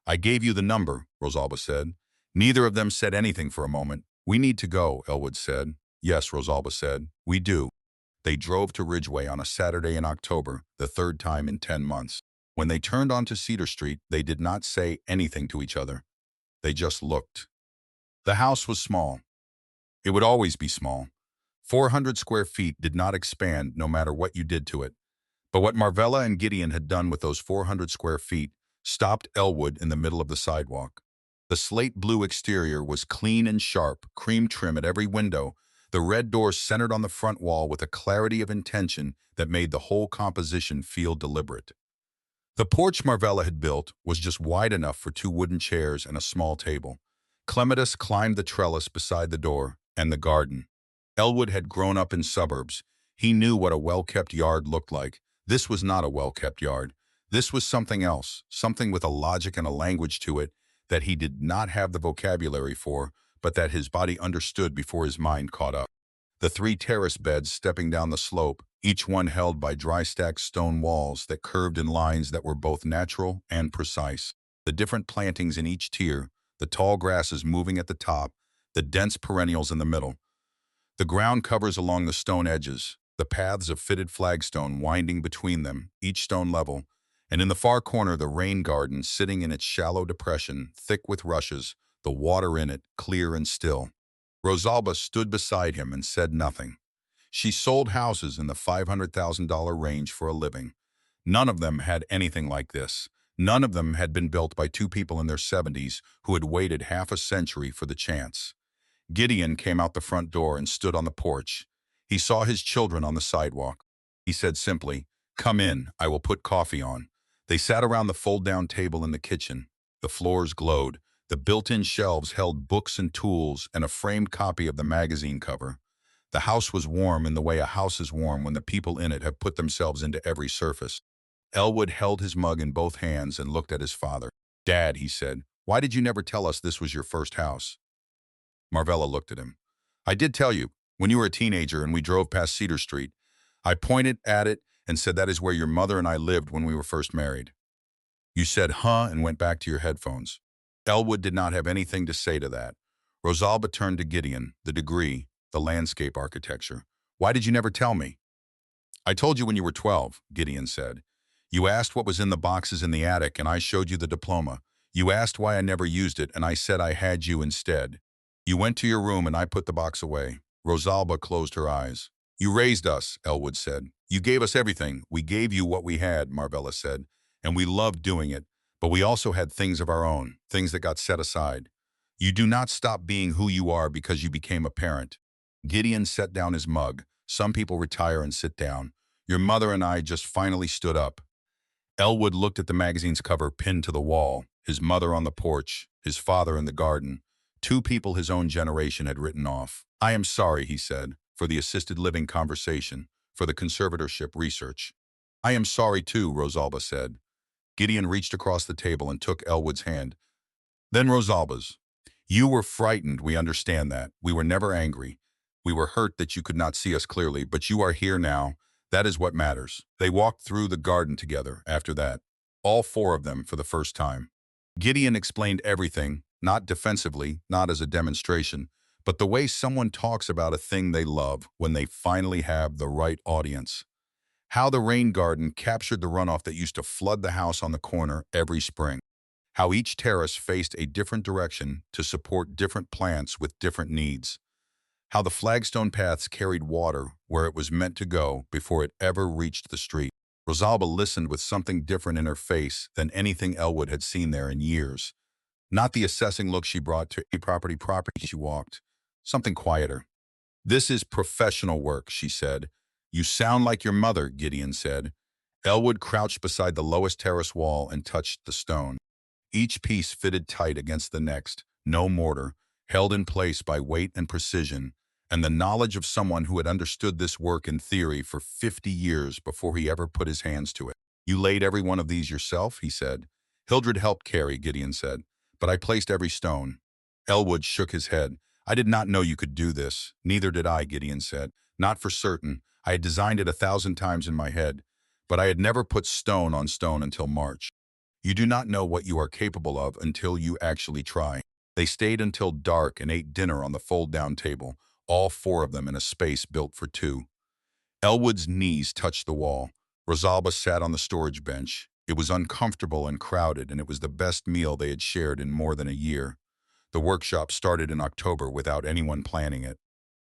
"I gave you the number," Rosalba said. Neither of them said anything for a moment. "We need to go," Elwood said. "Yes," Rosalba said. "We do." They drove to Ridgeway on a Saturday in October, the 3rd time in 10 months. When they turned onto Cedar Street, they did not say anything to each other. They just looked. The house was small. It would always be small. 400 square feet did not expand no matter what you did to it. But what Marvella and Gideon had done with those 400 square feet stopped Elwood in the middle of the sidewalk. The slate blue exterior was clean and sharp, cream trim at every window, the red door centered on the front wall with a clarity of intention that made the whole composition feel deliberate. The porch Marvella had built was just wide enough for 2 wooden chairs and a small table. Clematis climbed the trellis beside the door and the garden. Elwood had grown up in suburbs. He knew what a well-kept yard looked like. This was not a well-kept yard. This was something else, something with a logic and a language to it that he did not have the vocabulary for, but that his body understood before his mind caught up. The three terrace beds stepping down the slope, each one held by dry-stacked stone walls that curved in lines that were both natural and precise. The different plantings in each tier, the tall grasses moving at the top, the dense perennials in the middle. The ground covers along the stone edges, the paths of fitted flagstone winding between them, each stone level, and in the far corner the rain garden sitting in its shallow depression, thick with rushes, the water in it clear and still. Rosalba stood beside him and said nothing. She sold houses in the $500,000 range for a living. None of them had anything like this. None of them had been built by two people in their 70s who had waited half a century for the chance. Gideon came out the front door and stood on the porch. He saw his children on the sidewalk. He said simply, "Come in, I will put coffee on." They sat around the fold-down table in the kitchen. The floors glowed. The built-in shelves held books and tools and a framed copy of the magazine cover. The house was warm in the way a house is warm when the people in it have put themselves into every surface. Elwood held his mug in both hands and looked at his father. "Dad," he said, "why did you never tell us this was your first house?" Marvella looked at him. "I did tell you, when you were a teenager and we drove past Cedar Street. I pointed at it and said that is where your mother and I lived when we were first married." You said, "Huh," and went back to your headphones. Elwood did not have anything to say to that. Rosalba turned to Gideon, the degree, the landscape architecture. "Why did you never tell me?" "I told you when you were 12, Gideon said. "You asked what was in the boxes in the attic, and I showed you the diploma. You asked why I never used it, and I said I had you instead. You went to your room, and I put the box away." Rosalba closed her eyes. "You raised us," Elwood said. "You gave us everything. We gave you what we had," Marvella said, "and we loved doing it. But we also had things of our own, things that got set aside. You do not stop being who you are because you became a parent." Gideon set down his mug. Some people retire and sit down. Your mother and I just finally stood up. Elwood looked at the magazine's cover pinned to the wall, his mother on the porch, his father in the garden. Two people his own generation had written off. "I am sorry," he said, "for the assisted living conversation, for the conservatorship research." "I am sorry too," Rosalba said. Gideon reached across the table and took Elwood's hand. Then Rosalba's. "You were frightened, we understand that. We were never angry. We were hurt that you could not see us clearly, but you are here now. That is what matters." They walked through the garden together after that, all four of them for the first time. Gideon explained everything, not defensively, not as a demonstration, but the way someone talks about a thing they love when they finally have the right audience. How the rain garden captured the runoff that used to flood the house on the corner every spring. How each terrace faced a different direction to support different plants with different needs. How the flagstone paths carried water where it was meant to go before it ever reached the street. Rosalba listened with something different in her face than anything Elwood had seen there in years. Not the assessing look she brought to a property she walked. Something quieter. "This is professional work," she said. "You sound like your mother," Gideon said. Elwood crouched beside the lowest terrace wall and touched the stone. Each piece fitted tight against the next, no mortar, held in place by weight and precision, and the knowledge of someone who had understood this work in theory for 50 years before he ever put his hands to it. "You laid every one of these yourself?" he said. "Hildred helped carry," Gideon said, "but I placed every stone." Elwood shook his head. "I did not know you could do this." "Neither did I," Gideon said. "Not for certain. I had designed it 1,000 times in my head, but I had never put stone on stone until March. You do not know what you are capable of until you actually try." They stayed until dark and ate dinner on the fold-down table, all four of them in a space built for two. Elwood's knees touched the wall. Rosalba sat on the storage bench. It was uncomfortable and crowded, and it was the best meal they had shared in more than a year. The workshop started in October without anyone planning it.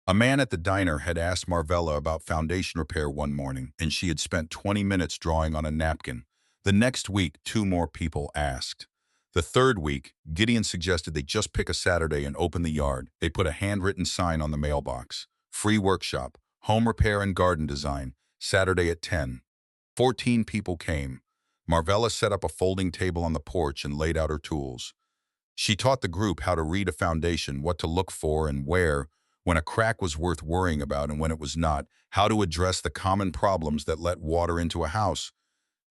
A man at the diner had asked Marvella about foundation repair one morning, and she had spent 20 minutes drawing on a napkin. The next week, two more people asked. The third week, Gideon suggested they just pick a Saturday and open the yard. They put a handwritten sign on the mailbox. "Free workshop, home repair and garden design, Saturday at 10. 14 people came. Marvella set up a folding table on the porch and laid out her tools. She taught the group how to read a foundation, what to look for and where, when a crack was worth worrying about and when it was not, how to address the common problems that let water into a house.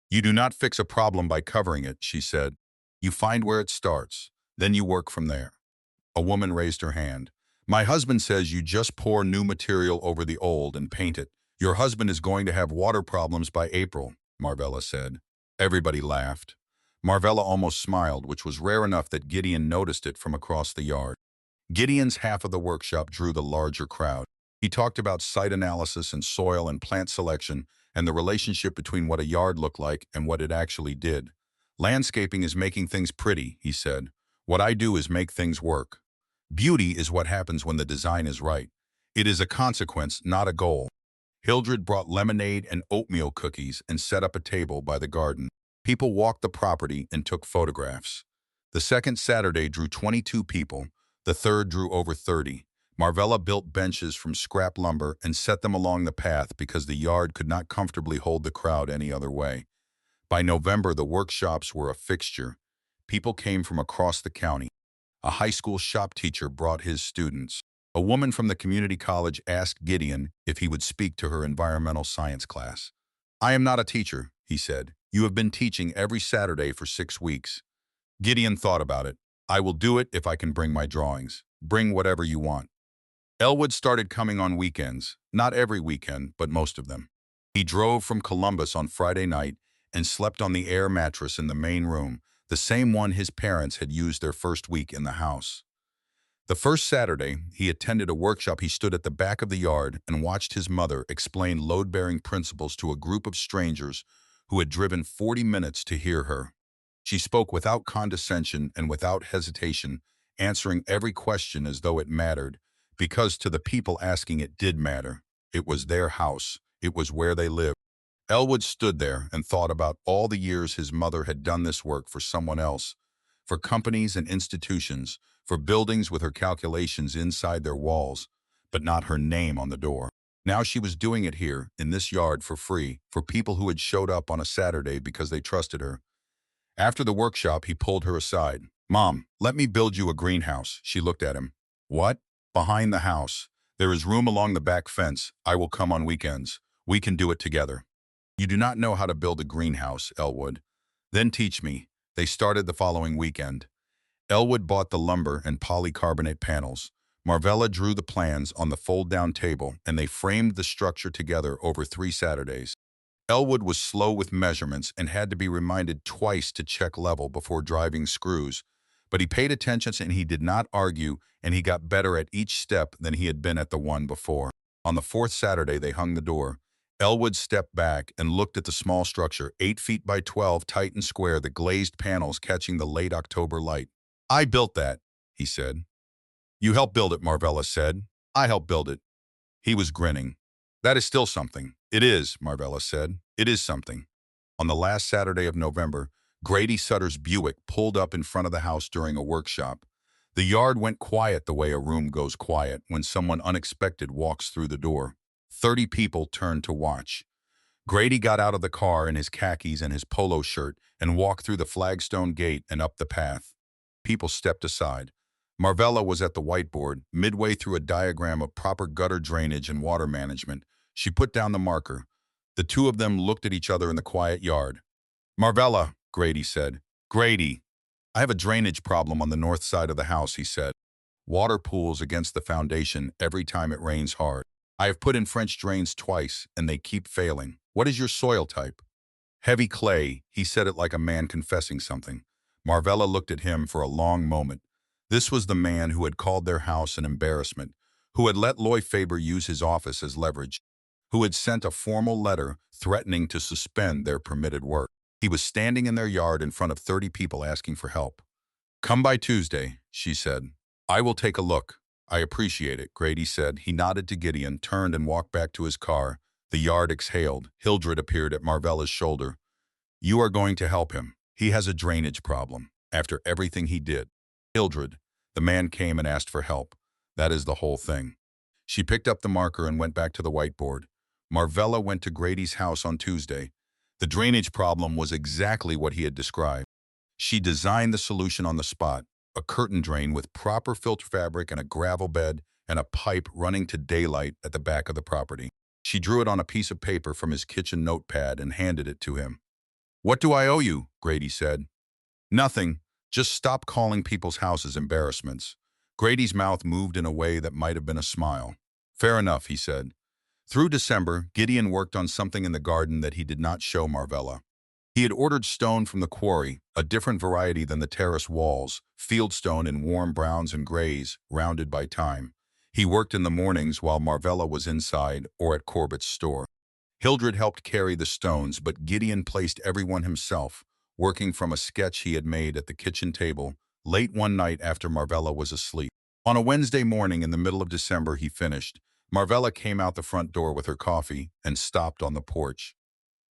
You do not fix a problem by covering it, she said. You find where it starts, then you work from there. A woman raised her hand. My husband says you just pour new material over the old and paint it. Your husband is going to have water problems by April, Marvella said. Everybody laughed. Marvella almost smiled, which was rare enough that Gideon noticed it from across the yard. Gideon's half of the workshop drew the larger crowd. He talked about site analysis and soil and plant selection and the relationship between what a yard looked like and what it actually did. Landscaping is making things pretty, he said. What I do is make things work. Beauty is what happens when the design is right. It is a consequence, not a goal. Hildred brought lemonade and oatmeal cookies and set up a table by the garden. People walked the property and took photographs. The second Saturday drew 22 people. The third drew over 30. Marvella built benches from scrap lumber and set them along the path because the yard could not comfortably hold the crowd any other way. By November, the workshops were a fixture. People came from across the county. A high school shop teacher brought his students. A woman from the community college asked Gideon if he would speak to her environmental science class. I am not a teacher, he said. You have been teaching every Saturday for 6 weeks. Gideon thought about it. I will do it if I can bring my drawings. Bring whatever you want. Elwood started coming on weekends, not every weekend, but most of them. He drove from Columbus on Friday night and slept on the air mattress in the main room, the same one his parents had used their first week in the house. The first Saturday, he attended a workshop. He stood at the back of the yard and watched his mother explain load-bearing principles to a group of strangers who had driven 40 minutes to hear her. She spoke without condescension and without hesitation, answering every question as though it mattered, because to the people asking it did matter. It was their house. It was where they lived. Elwood stood there and thought about all the years his mother had done this work for someone else, for companies and institutions, for buildings with her calculations inside their walls, but not her name on the door. Now she was doing it here, in this yard, for free, for people who had showed up on a Saturday because they trusted her. After the workshop, he pulled her aside. Mom, let me build you a greenhouse. She looked at him. What? Behind the house. There is room along the back fence. I will come on weekends. We can do it together. You do not know how to build a greenhouse, Elwood. Then teach me. They started the following weekend. Elwood bought the lumber and polycarbonate panels. Marvella drew the plans on the fold-down table, and they framed the structure together over 3 Saturdays. Elwood was slow with measurements and had to be reminded twice to check level before driving screws, but he paid attention and he did not argue, and he got better at each step than he had been at the one before. On the 4th Saturday, they hung the door. Elwood stepped back and looked at the small structure, 8 feet by 12, tight and square, the glazed panels catching the late October light. I built that, he said. You helped build it, Marvella said. I helped build it. He was grinning. That is still something. It is, Marvella said. It is something. On the last Saturday of November, Grady Sutter's Buick pulled up in front of the house during a workshop. The yard went quiet the way a room goes quiet when someone unexpected walks through the door. 30 people turned to watch. Grady got out of the car in his khakis and his polo shirt and walked through the flagstone gate and up the path. People stepped aside. Marvella was at the whiteboard, midway through a diagram of proper gutter drainage and water management. She put down the marker. The two of them looked at each other in the quiet yard. Marvella, Grady said. Grady. I have a drainage problem on the north side of the house, he said. Water pools against the foundation every time it rains hard. I have put in French drains twice, and they keep failing. What is your soil type? Heavy clay, he said it like a man confessing something. Marvella looked at him for a long moment. This was the man who had called their house an embarrassment, who had let Loy Faber use his office as leverage, who had sent a formal letter threatening to suspend their permitted work. He was standing in their yard in front of 30 people asking for help. Come by Tuesday, she said. I will take a look. I appreciate it, Grady said. He nodded to Gideon, turned and walked back to his car. The yard exhaled. Hildred appeared at Marvella's shoulder. You are going to help him. He has a drainage problem, after everything he did. Hildred, the man came and asked for help. That is the whole thing. She picked up the marker and went back to the whiteboard. Marvella went to Grady's house on Tuesday. The drainage problem was exactly what he had described. She designed the solution on the spot, a curtain drain with proper filter fabric and a gravel bed and a pipe running to daylight at the back of the property. She drew it on a piece of paper from his kitchen notepad and handed it to him. "What do I owe you?" Grady said. "Nothing. Just stop calling people's houses embarrassments." Grady's mouth moved in a way that might have been a smile. "Fair enough," he said. Through December, Gideon worked on something in the garden that he did not show Marvella. He had ordered stone from the quarry, a different variety than the terrace walls, fieldstone in warm browns and grays, rounded by time. He worked in the mornings while Marvella was inside or at Corbett's store. Hildred helped carry the stones, but Gideon placed everyone himself, working from a sketch he had made at the kitchen table, late one night after Marvella was asleep. On a Wednesday morning in the middle of December, he finished. Marvella came out the front door with her coffee and stopped on the porch.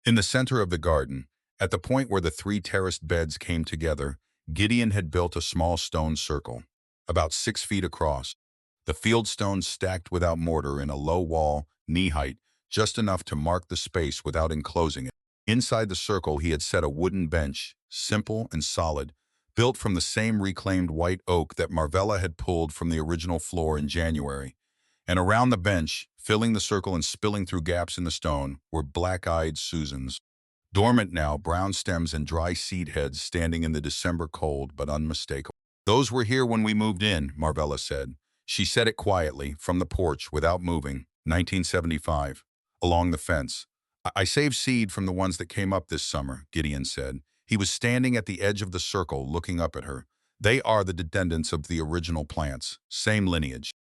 In the center of the garden, at the point where the three terraced beds came together, Gideon had built a small stone circle, about 6 feet across. The field stones stacked without mortar in a low wall, knee-height, just enough to mark the space without enclosing it. Inside the circle he had set a wooden bench, simple and solid, built from the same reclaimed white oak that Marvella had pulled from the original floor in January. And around the bench, filling the circle and spilling through gaps in the stone, were black-eyed Susans. Dormant now, brown stems and dry seed heads standing in the December cold, but unmistakable. "Those were here when we moved in," Marvella said. She said it quietly, from the porch, without moving. 1975. Along the fence. I saved seed from the ones that came up this summer," Gideon said. He was standing at the edge of the circle, looking up at her. "They are the descendants of the original plants, same lineage.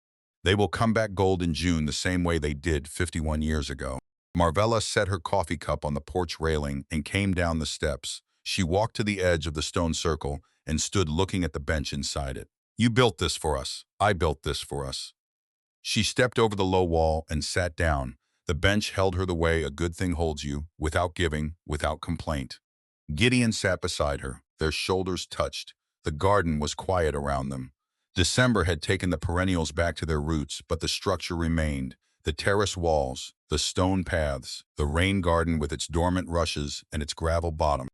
They will come back gold in June the same way they did 51 years ago." Marvella set her coffee cup on the porch railing and came down the steps. She walked to the edge of the stone circle and stood looking at the bench inside it. "You built this for us. I built this for us." She stepped over the low wall and sat down. The bench held her the way a good thing holds you, without giving, without complaint. Gideon sat beside her. Their shoulders touched. The garden was quiet around them. December had taken the perennials back to their roots, but the structure remained. The terrace walls, the stone paths, the rain garden with its dormant rushes and its gravel bottom.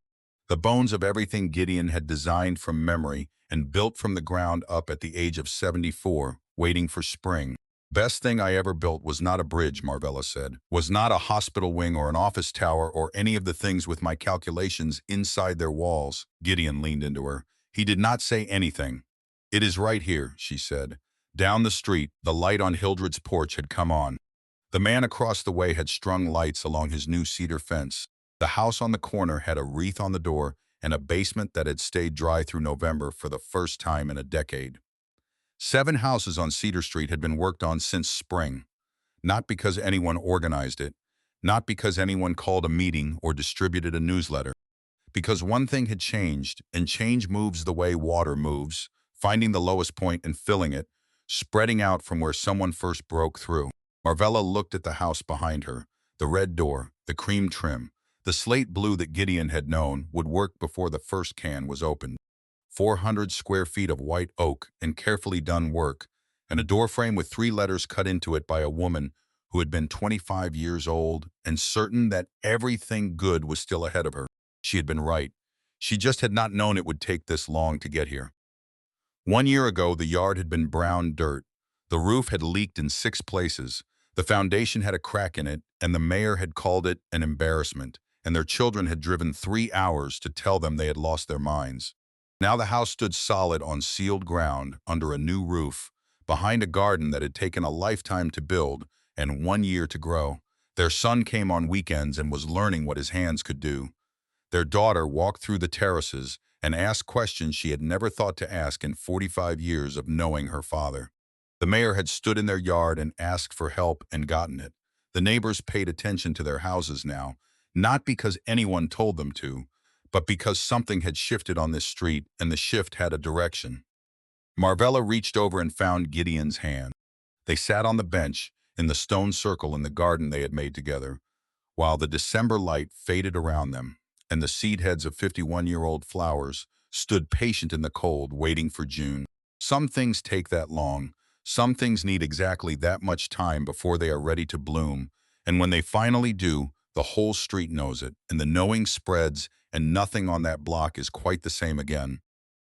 The bones of everything Gideon had designed from memory and built from the ground up at the age of 74, waiting for spring. "Best thing I ever built was not a bridge," Marvella said. "Was not a hospital wing or an office tower or any of the things with my calculations inside their walls." Gideon leaned into her. He did not say anything. "It is right here," she said. Down the street, the light on Hildred's porch had come on. The man across the way had strung lights along his new cedar fence. The house on the corner had a wreath on the door and a basement that had stayed dry through November for the first time in a decade. 7 houses on Cedar Street had been worked on since spring. Not because anyone organized it, not because anyone called a meeting or distributed a newsletter. Because one thing had changed, and change moves the way water moves, finding the lowest point and filling it, spreading out from where someone first broke through. Marvella looked at the house behind her, the red door, the cream trim, the slate blue that Gideon had known would work before the first can was opened. 400 square feet of white oak and carefully done work, and a doorframe with 3 letters cut into it by a woman who had been 25 years old and certain that everything good was still ahead of her. She had been right. She just had not known it would take this long to get here. 1 year ago, the yard had been brown dirt. The roof had leaked in 6 places. The foundation had a crack in it, and the mayor had called it an embarrassment, and their children had driven 3 hours to tell them they had lost their minds. Now the house stood solid on sealed ground, under a new roof, behind a garden that had taken a lifetime to build and 1 year to grow. Their son came on weekends and was learning what his hands could do. Their daughter walked through the terraces and asked questions she had never thought to ask in 45 years of knowing her father. The mayor had stood in their yard and asked for help and gotten it. The neighbors paid attention to their houses now, not because anyone told them to, but because something had shifted on this street and the shift had a direction. Marvella reached over and found Gideon's hand. They sat on the bench in the stone circle in the garden they had made together, while the December light faded around them, and the seed heads of 51-year-old flowers stood patient in the cold, waiting for June. Some things take that long. Some things need exactly that much time before they are ready to bloom, and when they finally do, the whole street knows it, and the knowing spreads, and nothing on that block is quite the same again.